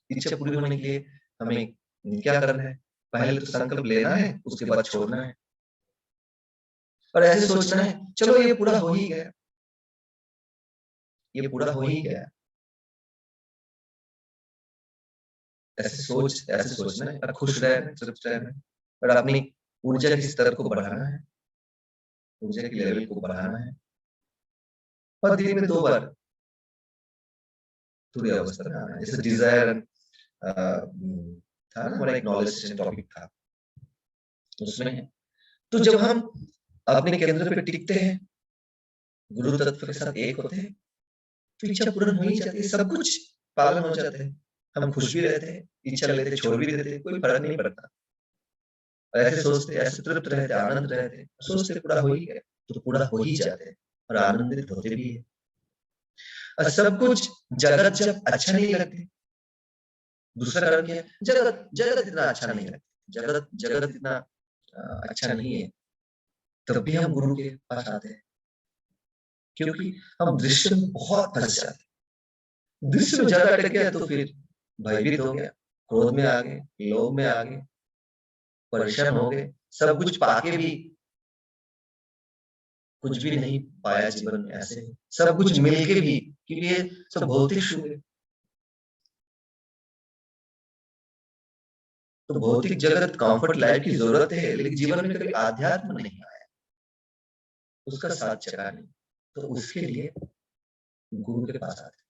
इच्छा पूरी होने के लिए हमें क्या करना है? पहले तो संकल्प लेना है, उसके बाद छोड़ना है, और ऐसे सोचना है चलो ये पूरा हो ही गया, ये पूरा हो ही गया, ऐसे सोचना है और खुश रहना है, तृप्त रहना है, और अपनी ऊर्जा के स्तर को बढ़ाना है, ऊर्जा के लेवल को बढ़ाना है, और दिन में 2 बार तुरीय अवस्था में आना है। जैसे डिजायर था ना, हमारा एक नॉलेज सेशन टॉपिक था, उसमें है। तो जब हम अपने केंद्र पे टिकते हैं, गुरु तत्व के साथ एक होते हैं, तो इच्छा पूर्ण हो ही जाती है, सब कुछ पालन हो जाता है, हम खुश भी रहते हैं, इच्छा लेते छोड़ भी देते हैं, कोई फर्क नहीं पड़ता। ऐसे सोचते, ऐसे तृप्त रहते, आनंद रहते, सोचते पूरा हो ही गया, तो पूरा हो ही जाते हैं और आनंदित होते भी है। और सब कुछ जगत जब अच्छा नहीं लगते, दूसरा कारण क्या है? जगत जगत इतना अच्छा नहीं लगता, जगत जगत इतना अच्छा नहीं है, तब भी हम गुरु के पास आते हैं, क्योंकि हम दृश्य में बहुत फंस जाते हैं। दृश्य में ज्यादा अटक गया तो फिर भयभीत हो गया, क्रोध में आ गए, लोभ में आ गए, परेशान हो गए, सब कुछ पाके भी कुछ भी नहीं पाया जीवन में, ऐसे सब कुछ मिलके भी, क्योंकि ये सब भौतिक सुख है। तो भौतिक जगत कंफर्ट लाइफ की जरूरत है, लेकिन जीवन में कभी आध्यात्म नहीं आया, उसका साथ चला नहीं, तो उसके लिए गुरु के पास आते।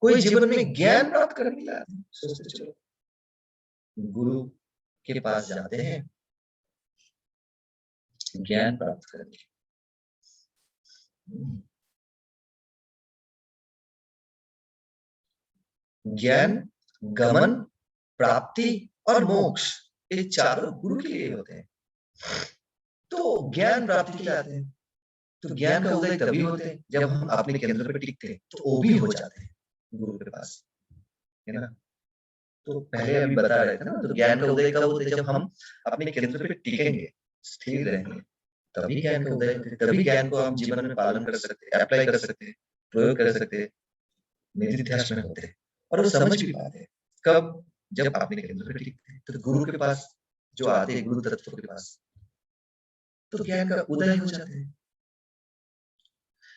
कोई जीवन में ज्ञान प्राप्त करने के लिए आते हैं, सोचते चलो गुरु के पास जाते हैं ज्ञान प्राप्त करने के लिए। ज्ञान, गमन, प्राप्ति और मोक्ष, ये चारों गुरु के लिए होते हैं। तो ज्ञान प्राप्ति के लिए आते हैं, तो ज्ञान का उदय तभी होते हैं जब हम अपने केंद्र पर टिकते हैं, तो वो भी हो जाते हैं गुरु के पास, है ना? तो पहले अभी बता रहे थे ना, तो ज्ञान का उदय कब होता है? जब हम अपने केंद्र पे टिकेंगे, स्थिर रहेंगे, तभी ज्ञान का उदय होता है, तभी ज्ञान को हम जीवन में पालन कर सकते हैं, अप्लाई कर सकते हैं, प्रयोग कर सकते हैं, निधिध्यास में होते हैं, और वो समझ भी पाते हैं। कब? जब अपने केंद्र पे टिकते हैं, तो गुरु के पास जो आते हैं, गुरु तत्व के पास, तो ज्ञान का उदय हो जाते हैं।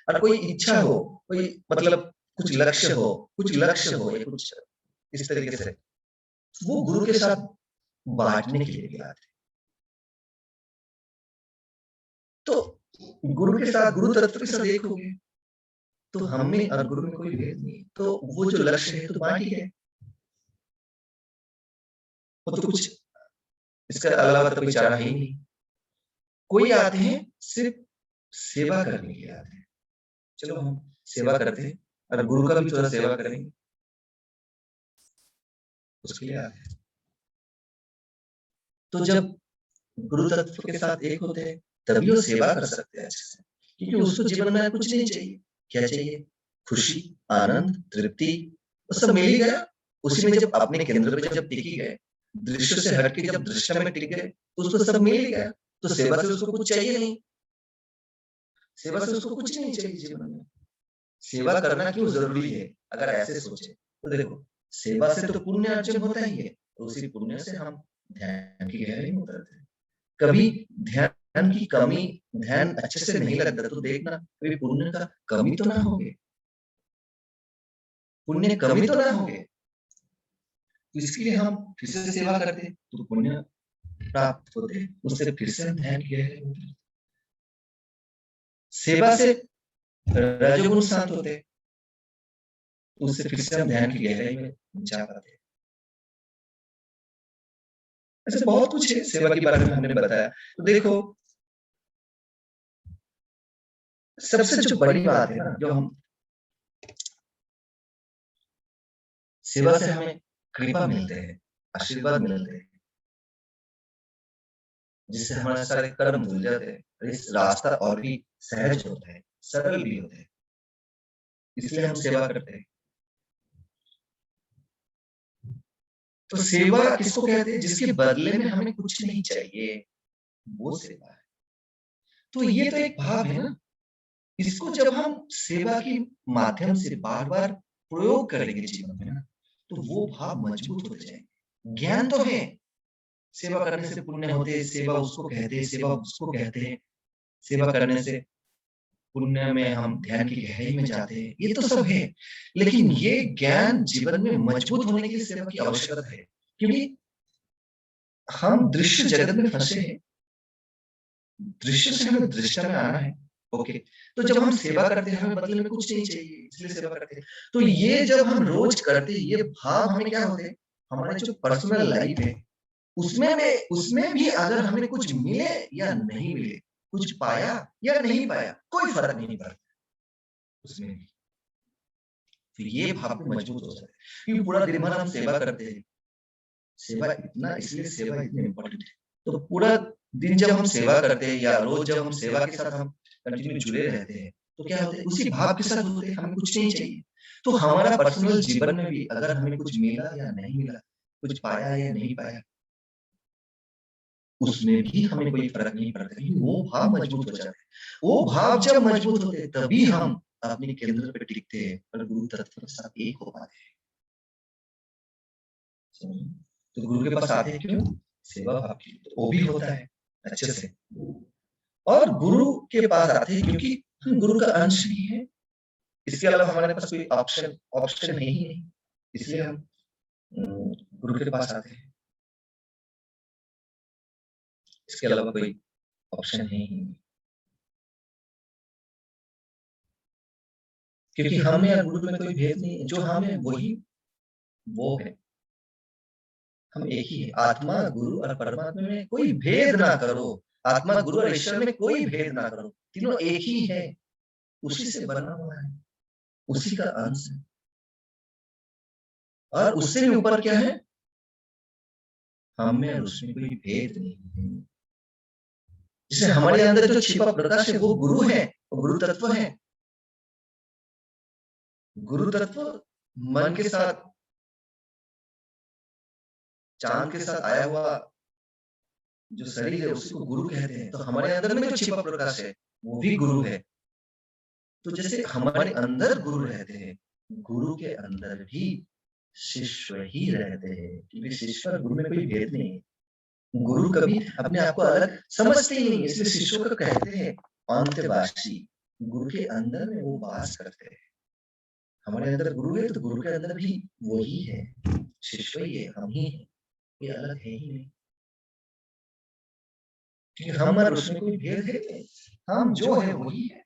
और कोई इच्छा हो, कोई मतलब कुछ लक्ष्य हो, या कुछ इस तरीके से, वो गुरु के साथ बांटने के लिए भी आते हैं। तो गुरु के साथ, गुरु तत्व के साथ एक हो गए, तो हम में और गुरु में कोई भेद नहीं है। तो वो जो लक्ष्य है तो बांट ही है, वो तो कुछ इसके अलावा तो कोई चारा ही नहीं। कोई आते हैं सिर्फ सेवा करने के लिए आते हैं, चलो हम सेवा करते हैं और गुरु का भी थोड़ा सेवा करेंगे, उसके लिए आते हैं। तो जब गुरु तत्व के साथ एक होते हैं तभी वो सेवा कर सकते हैं अच्छे से, क्योंकि उसको जीवन में कुछ नहीं चाहिए। क्या चाहिए? खुशी, आनंद, तृप्ति, वो सब मिल ही गया। उसी में जब अपने केंद्र पे जब टिक ही गए, दृश्य से हट के जब दृश्य में टिक गए, तो उसको सब मिल ही गया। तो सेवा से उसको कुछ चाहिए नहीं, सेवा से उसको कुछ नहीं चाहिए जीवन में। सेवा करना क्यों जरूरी है? अगर ऐसे सोचे तो देखो, सेवा से तो पुण्य अर्जन होता ही है, तो उसी पुण्य से हम ध्यान की गहराई में उतरते हैं। कभी ध्यान की कमी, ध्यान अच्छे से नहीं लगता तो देखना कभी पुण्य का कमी तो ना होगे, पुण्य कमी तो ना होगे। तो इसके लिए हम फिर से सेवा करते तो पुण्य प्राप्त होते, उससे फिर से हम ध्यान की गहराई में उतरते। सेवा से रजोगुण शांत होते, उससे फिर से हम ध्यान की गहराई में जा पाते। ऐसे बहुत कुछ है सेवा के बारे में हमने बताया। तो देखो, सबसे जो बड़ी बात है ना, जो हम सेवा से हमें कृपा मिलते हैं, आशीर्वाद मिलते हैं, जिससे हमारे सारे कर्म धुल जाते हैं, इस रास्ता और भी सहज होता है, सरल भी होता है, इसलिए हम सेवा करते हैं। तो सेवा किसको कहते हैं? जिसके बदले में हमें कुछ नहीं चाहिए, वो सेवा है। तो ये तो एक भाव है ना, इसको जब हम सेवा के माध्यम से बार बार प्रयोग करेंगे जीवन में ना, तो वो भाव मजबूत होते जाएंगे। ज्ञान तो है, सेवा करने से पुण्य होते, सेवा उसको कहते हैं, सेवा उसको कहते हैं, सेवा करने से पुण्य में हम ध्यान की गहराई में जाते हैं, ये तो सब है। लेकिन ये ज्ञान जीवन में मजबूत होने के लिए सेवा की आवश्यकता है, क्योंकि हम दृश्य जगत में फंसे हैं, दृश्य से हमें दृष्टा में आना है। ओके, तो जब हम सेवा करते हैं हमें बदले में कुछ नहीं चाहिए, इसलिए सेवा करते हैं। तो ये जब हम रोज करते हैं, ये भाव हमें क्या होते हैं, हमारे जो पर्सनल लाइफ है उसमें भी अगर हमें कुछ मिले या नहीं मिले, कुछ पाया या नहीं पाया, कोई फर्क नहीं पड़ता उसमें भी। तो ये भाव भी मजबूत हो जाता है, क्योंकि पूरा दिन भर हम सेवा करते हैं। सेवा इतना, इसलिए सेवा इतनी इम्पोर्टेंट है। तो पूरा दिन जब हम सेवा करते हैं या रोज जब हम सेवा के साथ हम कंटिन्यू जुड़े रहते हैं, तो क्या होता है, उसी भाव के साथ होते हैं, हमें कुछ नहीं चाहिए। तो हमारा पर्सनल जीवन में भी अगर हमें कुछ मिला या नहीं मिला, कुछ पाया या नहीं पाया, उसमें भी हमें कोई फर्क नहीं पड़ता, क्योंकि वो भाव मजबूत हो जाते हैं। वो भाव जब मजबूत होते हैं तभी हम अपने केंद्र पे टिकते हैं और गुरु तत्व के साथ एक हो पाते हैं। तो गुरु के पास आते हैं क्यों? सेवा भाव के लिए, तो वो भी होता है अच्छे से। और गुरु के पास आते हैं क्योंकि हम गुरु का अंश भी है, इसके अलावा हमारे पास कोई ऑप्शन है ही नहीं, इसलिए हम गुरु के पास आते हैं, इसके अलावा कोई ऑप्शन है ही नहीं। क्योंकि हम में और गुरु में कोई भेद नहीं है, जो हम है वही वो है, हम एक ही है। आत्मा, गुरु और परमात्मा में कोई भेद ना करो, आत्मा, गुरु और ईश्वर में कोई भेद ना करो, तीनों एक ही है, उसी से बना हुआ है, उसी का अंश है। और उससे भी ऊपर क्या है, हम में और उसमें कोई भेद नहीं है। जैसे हमारे अंदर जो छिपा प्रकाश है वो गुरु है, वो गुरु तत्व है। गुरु तत्व मन के साथ, चांद के साथ आया हुआ जो शरीर है उसको गुरु कहते हैं। तो हमारे अंदर में जो छिपा प्रकाश है वो भी गुरु है। तो जैसे हमारे अंदर गुरु रहते हैं, गुरु के अंदर भी शिष्य ही रहते हैं, क्योंकि शिष्य और गुरु में कोई भेद नहीं है। गुरु कभी अपने आप को अलग समझते ही नहीं, इसलिए शिष्यों को कहते हैं अंतवासी। गुरु के अंदर में वो वास करते हैं। हमारे अंदर गुरु है तो गुरु के अंदर भी वही है, शिष्य ही है, हम ही है। ये अलग है ही नहीं, क्योंकि हम और उसमें कोई भेद है नहीं, हम जो है वही है।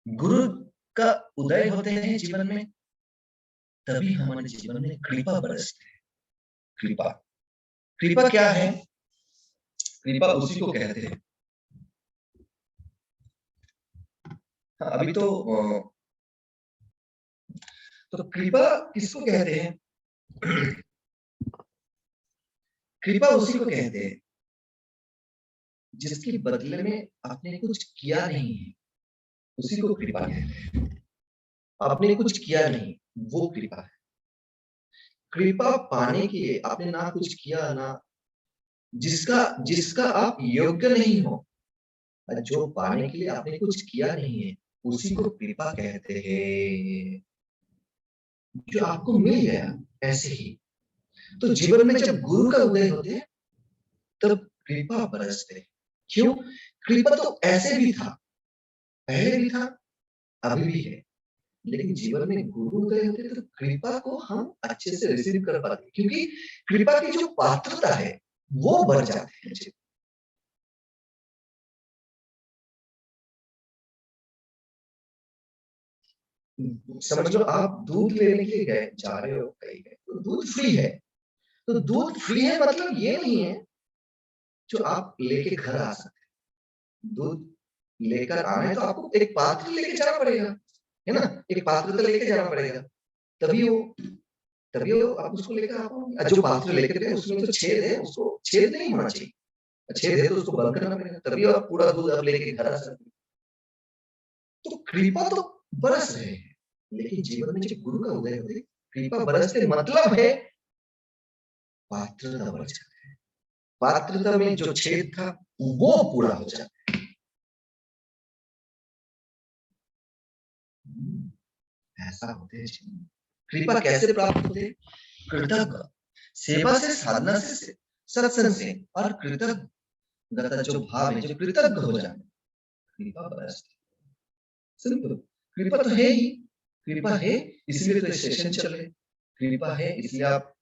गुरु का उदय होते हैं जीवन में, तभी हमारे जीवन में कृपा बरसती है। कृपा, कृपा क्या है? कृपा उसी को कहते हैं। हाँ, अभी तो कृपा किसको कहते हैं? कृपा उसी को कहते हैं जिसके बदले में आपने कुछ किया नहीं है, उसी को कृपा कहते हैं। आपने कुछ किया नहीं, वो कृपा है। कृपा पाने के लिए आपने ना कुछ किया, ना जिसका जिसका आप योग्य नहीं हो, जो पाने के लिए आपने कुछ किया नहीं है, उसी को कृपा कहते हैं। जो आपको मिल गया ऐसे ही। तो जीवन में जब गुरु का उदय होते हैं, तब कृपा बरसते। क्यों? कृपा तो ऐसे भी था, पहले भी था, अभी भी है। लेकिन जीवन में गुरु उदय होते हैं तो कृपा को हम अच्छे से रिसीव कर पाते हैं, क्योंकि कृपा की जो पात्रता है वो बढ़ जाती है। समझ लो आप दूध लेने के लिए गए, जा रहे हो कहीं गए, तो दूध फ्री है। तो दूध फ्री है मतलब ये नहीं है जो आप लेके घर आ सकते हैं। दूध लेकर आना है तो आपको एक पात्र लेके जाना पड़ेगा, है ना? एक पात्र तो लेके जाना पड़ेगा, तभी वो तभी वो आप उसको लेकर आ पाओगे। जो पात्र लेकर गए उसमें जो छेद है, उसको छेद नहीं होना चाहिए। छेद है तो उसको बंद करना पड़ेगा, तभी आप पूरा दूध आप लेके घर आ सकते हैं। तो कृपा तो बरस रहे हैं, लेकिन जीवन में जब गुरु का उदय होते हैं, कृपा बरसते मतलब है पात्रता बढ़ जाती है। पात्रता में जो छेद था वो पूरा हो जाता है। ऐसा होते हैं जीवन में। कृपा कैसे प्राप्त होते हैं? कृतज्ञ सेवा से, साधना से, सत्संग से, और कृतज्ञता जो भाव है, जो कृतज्ञ हो जाए, कृपा बरसती है। सिंपल। कृपा तो है ही, कृपा है इसलिए तो सेशन चल रहे। कृपा है इसलिए आप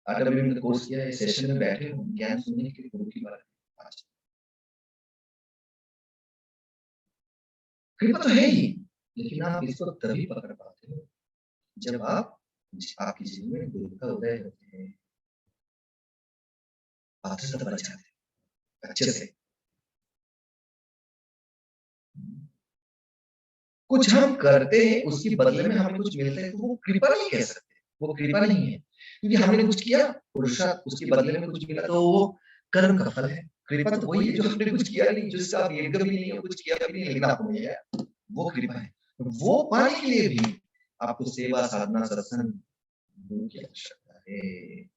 आरडब्ल्यू में कोर्स किया है, सेशन में बैठे हो ज्ञान सुनने के लिए गुरु की बात। कृपा तो है ही, लेकिन आप इसको तभी पकड़ पाते हो जब आपके जीवन में गुरु का उदय होते हैं, पात्रता बढ़ जाते हैं अच्छे से। कुछ हम करते हैं उसके बदले में हमें कुछ मिलता है, तो वो कृपा नहीं कह सकते, वो कृपा नहीं है, क्योंकि हमने कुछ किया, पुरुषार्थ, उसके बदले में कुछ मिला, तो वो कर्म का फल है। कृपा तो वही है जो हमने कुछ किया नहीं, जिसका आप योग्य भी नहीं हो, कुछ किया भी नहीं, लेकिन आपको मिल गया, वो कृपा है। वो पाने के लिए भी आपको सेवा, साधना, सत्संग, गुरु की आवश्यकता है।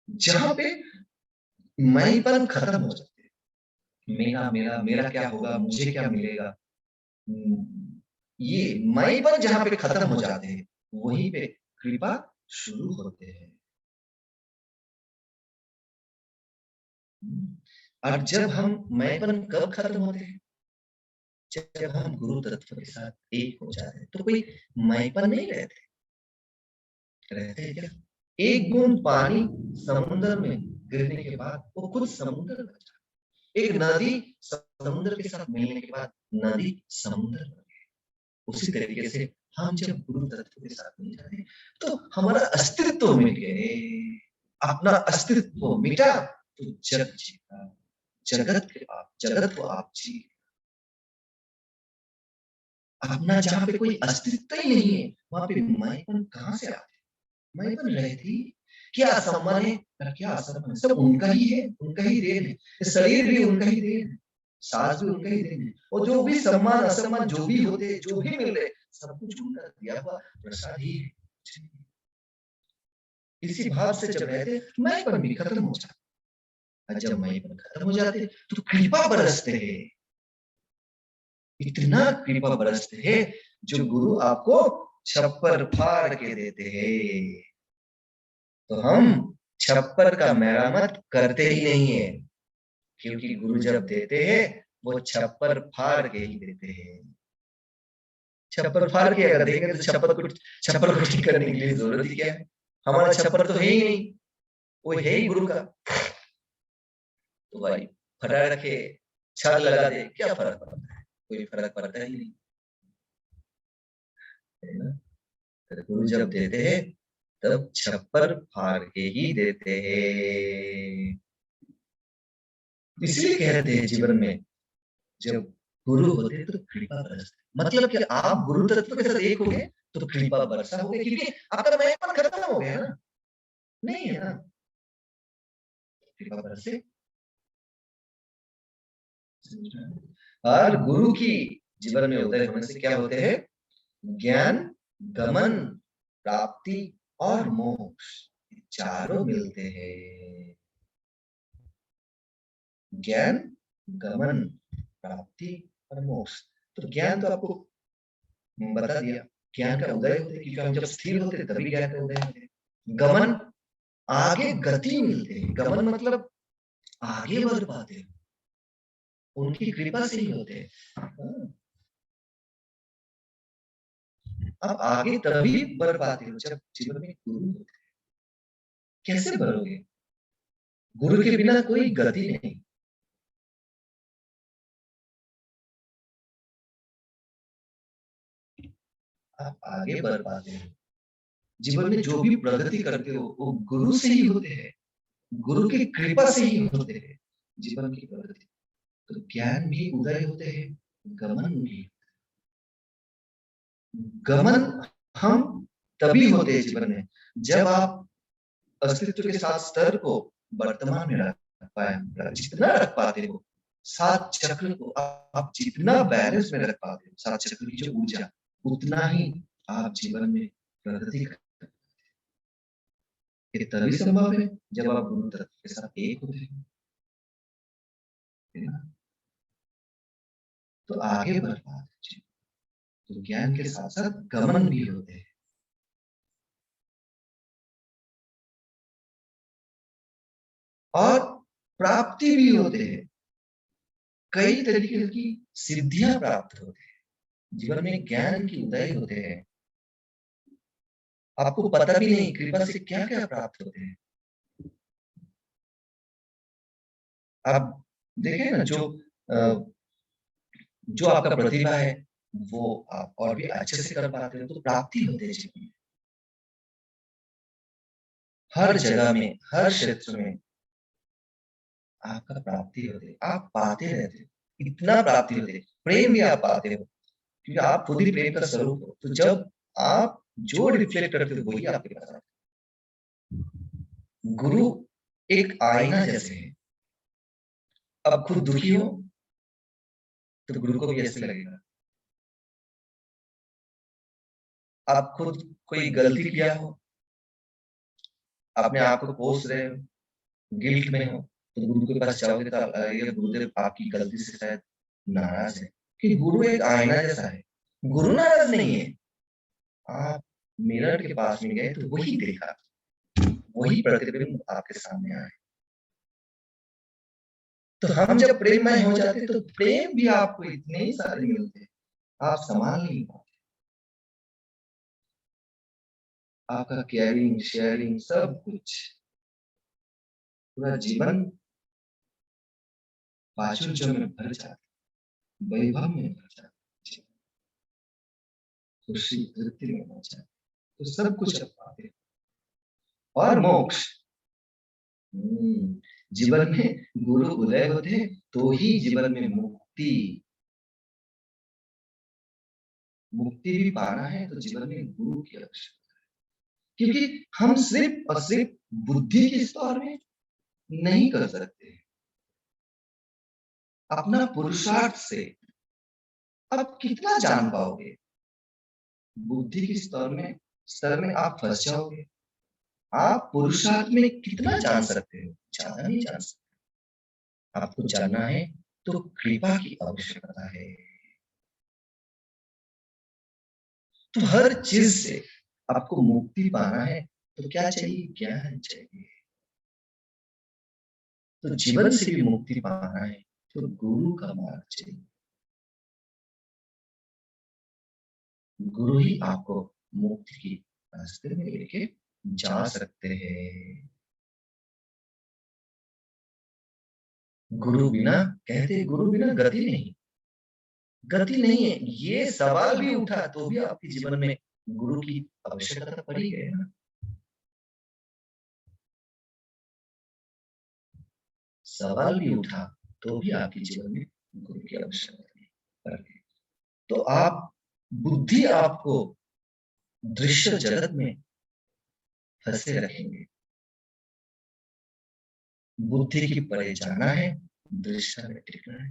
जहाँ पे मैंपन खत्म हो जाते हैं, मेरा मेरा मेरा क्या होगा, मुझे क्या मिलेगा, ये मैंपन जहाँ पे खत्म हो जाते हैं, वहीं पे कृपा शुरू होते हैं। और जब हम मैंपन कब खत्म होते हैं? जब हम गुरु तत्व के साथ एक हो जाते हैं, तो कोई मैंपन नहीं रहते। रहते हैं क्या? एक बूंद पानी समुद्र में गिरने के बाद वो खुद समुद्र बन जाता है। एक नदी समुद्र के साथ मिलने के बाद नदी समुद्र बन गई। उसी तरीके से हम जब गुरु तत्व के साथ मिल जाते हैं, तो हमारा अस्तित्व मिट गए। अपना अस्तित्व मिटा तो जग जीता, जगत को आप जी। अपना जहाँ पे कोई अस्तित्व ही नहीं है, वहां पे मैंपन कहाँ से आते? मैंपन रहती, क्या असम्मान है, क्या असम्मान है, सब उनका ही है, उनका ही देन है। शरीर भी उनका ही देन है, सांस भी उनका ही देन है, और जो भी सम्मान असम्मान जो भी होते, जो भी मिल रहे, सब कुछ उनका दिया हुआ प्रसाद ही है। इसी भाव से जब रहते, मैंपन भी खत्म हो जाता। और जब मैंपन खत्म हो जाते तो कृपा बरसते हैं। इतना कृपा बरसते हैं जो गुरु आपको छप्पर फाड़ के देते हैं। तो हम छप्पर का मेरामत करते ही नहीं है, क्योंकि गुरु जब देते हैं वो छप्पर फाड़ के ही देते हैं। छप्पर फाड़ के अगर देंगे तो छप्पर को ठीक करने के लिए जरूरत ही क्या है? हमारा छप्पर तो है ही नहीं, वो है ही गुरु का। तो भाई फटा रखे, छत लगा दे, क्या फर्क पड़ता है? कोई फर्क पड़ता ही नहीं, है ना? तो गुरु जब देते हैं तब छप्पर फाड़ के ही देते हैं। इसलिए कहते हैं जीवन में जब गुरु होते तो कृपा बरसती। मतलब कि आप गुरु तत्व के साथ एक हो गए तो कृपा बरसा हो गई, क्योंकि आपका मैंपन खत्म हो गया ना, नहीं है ना, कृपा बरसे। और गुरु की जीवन में उदय होने से क्या होते हैं? ज्ञान, गमन, प्राप्ति और मोक्ष, चारों मिलते हैं। ज्ञान, गमन, प्राप्ति और मोक्ष। तो ज्ञान तो आपको बता दिया, ज्ञान का उदय होते, क्योंकि हम जब स्थिर होते तभी ज्ञान का उदय होते। गमन, आगे गति मिलते हैं। गमन मतलब आगे बढ़ पाते हैं, उनकी कृपा से ही होते हैं। आप आगे तभी बढ़ पाते हो जब जीवन में गुरु होते हैं। कैसे बढ़ोगे? गुरु के बिना कोई गति नहीं। आप आगे बढ़ पाते हो, जीवन में जो भी प्रगति करते हो वो गुरु से ही होते हैं, गुरु की कृपा से ही होते हैं जीवन की प्रगति। तो ज्ञान भी उदय होते हैं, गमन भी। गमन हम तभी होते हैं जीवन में जब आप अस्तित्व के साथ स्तर को वर्तमान में रख पाए, जितना रख पाते हो, सात चक्र को आप जितना बैलेंस में रख पाते हो, सात चक्र की जो ऊर्जा, उतना ही आप जीवन में प्रगति कर। ये तभी संभव है जब आप गुरु तत्व के साथ एक होते हैं, है ना? तो आगे बढ़ पाते हैं। तो ज्ञान के साथ साथ गमन भी होते हैं और प्राप्ति भी होते हैं। कई तरीके की सिद्धियां प्राप्त होते हैं जीवन में, ज्ञान की उदय होते हैं। आपको पता भी नहीं कृपा से क्या क्या प्राप्त होते हैं। आप देखें ना, जो आपका प्रतिभा है वो आप और भी अच्छे से कर पाते हो तो प्राप्ति होती है जीवन में। हर जगह में, हर क्षेत्र में आपका प्राप्ति होती है, आप पाते रहते हो, इतना प्राप्ति होती है। प्रेम भी आप पाते हो क्योंकि आप खुद ही प्रेम का स्वरूप हो। तो जब आप जो रिफ्लेक्ट करते हो वही आपके पास आता है। गुरु एक आईना जैसे है। अब खुद दुखी हो तो गुरु को भी ऐसे लगेगा। आप खुद कोई गलती किया हो, अपने आप को कोस रहे हो, गिल्ट में हो, तो गुरु के पास जाओगे तो ये गुरुदेव आपकी गलती से शायद नाराज है, कि गुरु एक आईना जैसा है। गुरु नाराज नहीं है। आप मिरर के पास में गए तो वही देखा, वही प्रतिबिंब आपके सामने आया। तो हम जब प्रेममय हो जाते तो प्रेम भी आपको इतने ही सारे मिलते, आप संभाल नहीं पाते। आपका केयरिंग, शेयरिंग, सब कुछ, पूरा जीवन प्राचुर्य में भर जाता, वैभव में भर जाता, खुशी तृप्ति में भर जाता। तो सब कुछ आप पाते। और मोक्ष, जीवन में गुरु उदय होते तो ही जीवन में मुक्ति, मुक्ति भी पाना है तो जीवन में गुरु की आवश्यकता है। क्योंकि हम सिर्फ और सिर्फ बुद्धि के स्तर में नहीं कर सकते, अपना पुरुषार्थ से आप कितना जान पाओगे? बुद्धि के स्तर में आप फंस जाओगे। आप पुरुषार्थ में कितना जान सकते हो? ज्यादा नहीं जान सकते। आपको जानना है तो कृपा की आवश्यकता है। तो हर चीज से आपको मुक्ति पाना है तो क्या चाहिए? ज्ञान चाहिए। तो जीवन से भी मुक्ति पाना है तो गुरु का मार्ग चाहिए। गुरु ही आपको मुक्ति की रास्ते में लेके जा सकते हैं। गुरु बिना, कहते गुरु बिना गति नहीं, गति नहीं है। ये सवाल भी उठा तो भी आपके जीवन में गुरु की आवश्यकता पड़ी है ना। सवाल भी उठा तो भी आपके जीवन में गुरु की आवश्यकता है। तो आप, बुद्धि आपको दृश्य जगत में फंसे रखेंगे। बुद्धि की परे जाना है, दृश्य में टिकना है,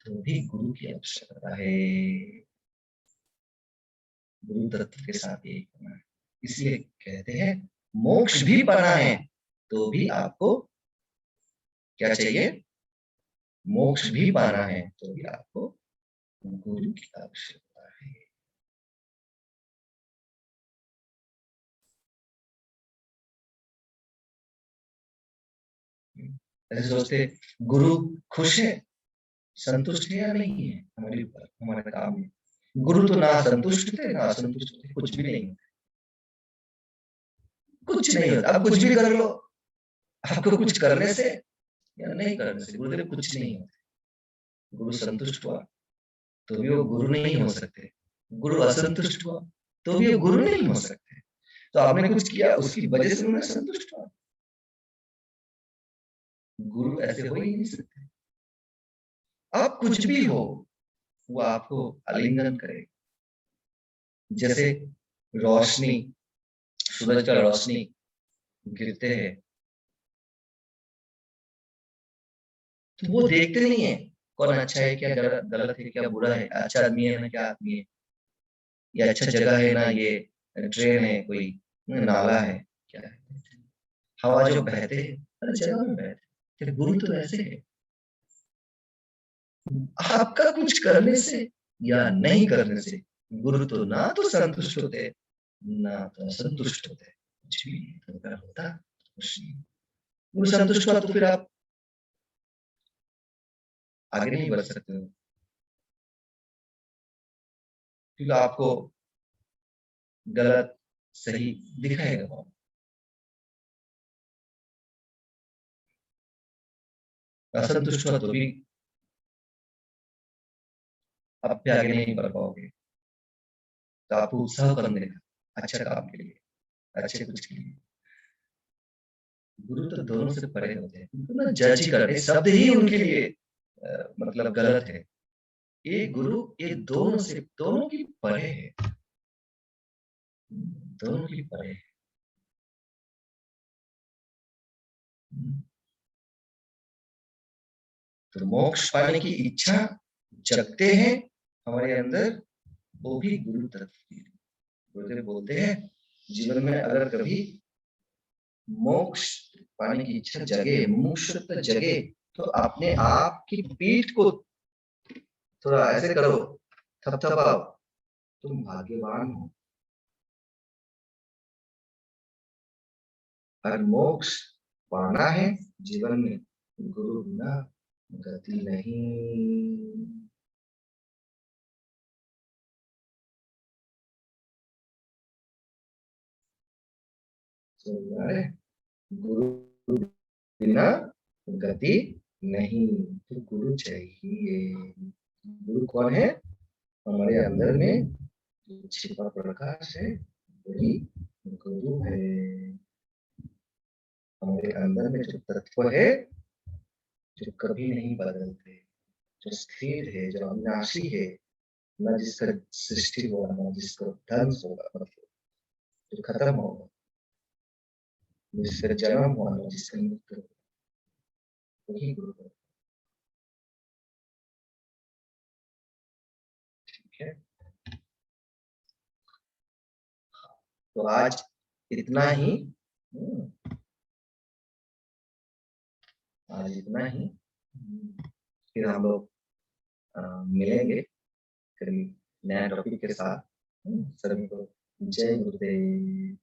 तो भी गुरु की आवश्यकता है। गुरु तत्व के साथ एक होना है। इसलिए कहते हैं मोक्ष भी पाना है तो भी आपको क्या चाहिए? मोक्ष भी पाना है तो भी आपको गुरु की आवश्यकता है। ऐसे सोचते गुरु खुश है, संतुष्ट है या नहीं है हमारे ऊपर, हमारे काम में। गुरु तो ना संतुष्ट थे ना असंतुष्ट थे, कुछ भी नहीं, कुछ नहीं होता। अब कुछ भी कर लो, आपको कुछ करने से या नहीं करने से गुरुदेव कुछ नहीं होता। गुरु संतुष्ट हुआ तो भी वो गुरु नहीं हो सकते, गुरु असंतुष्ट हुआ तो भी वो गुरु नहीं हो सकते। तो आपने कुछ किया उसकी वजह से उन्हें संतुष्ट हुआ, गुरु ऐसे हो ही नहीं सकते। आप कुछ भी हो वो आपको आलिंगन करे। जैसे रोशनी, सूरज का रोशनी गिरते हैं तो वो देखते नहीं है कौन अच्छा है क्या गलत है क्या बुरा है, अच्छा आदमी है ना क्या आदमी है, ये अच्छा जगह है ना ये ट्रेन है कोई नाला है क्या है। हवा जो बहते हैं हर जगह में बहते हैं। गुरु तो ऐसे है, आपका कुछ करने से या नहीं करने से गुरु तो ना तो संतुष्ट होते ना तो असंतुष्ट होते, कुछ भी नहीं तो अगर होता कुछ नहीं। गुरु संतुष्ट हुआ तो फिर आप आगे नहीं बढ़ सकते हो, क्योंकि आपको गलत सही दिखाएगा वो। असंतुष्ट हुआ तो भी आप भी आगे नहीं बढ़ पाओगे। तो आपको उत्साह करने का अच्छा काम के लिए, अच्छे कुछ के लिए। गुरु तो दोनों से परे होते हैं, उनको ना जज ही करते, शब्द ही उनके लिए मतलब गलत है। ये गुरु ये दोनों की परे है, दोनों की परे है। तो मोक्ष पाने की इच्छा जगते हैं हमारे अंदर, वो भी गुरु तरफ की। गुरुदेव बोलते हैं जीवन में अगर कभी मोक्ष पाने की इच्छा जगे, मुमुक्षुत्व जगे, तो अपने आप की पीठ को थोड़ा ऐसे करो, थपथपाओ, तुम भाग्यवान हो। अगर मोक्ष पाना है जीवन में, गुरु बिना गति नहीं। समझ रहे? गुरु बिना गति नहीं, तो गुरु चाहिए। गुरु कौन है? हमारे अंदर में जो छिपा प्रकाश है वही गुरु है। हमारे अंदर में जो तत्व है जो कभी नहीं बदलते, जो स्थिर है, जो अविनाशी है, न जिसका सृष्टि होगा न जिसका ध्वंस होगा, मतलब जो खत्म होगा, जिसका जन्म हुआ न जिसका मृत्यु होगा, वही गुरु है। ठीक है, तो आज इतना ही। आज इतना ही, फिर हम लोग मिलेंगे फिर नया टॉपिक के साथ। सभी को जय गुरुदेव।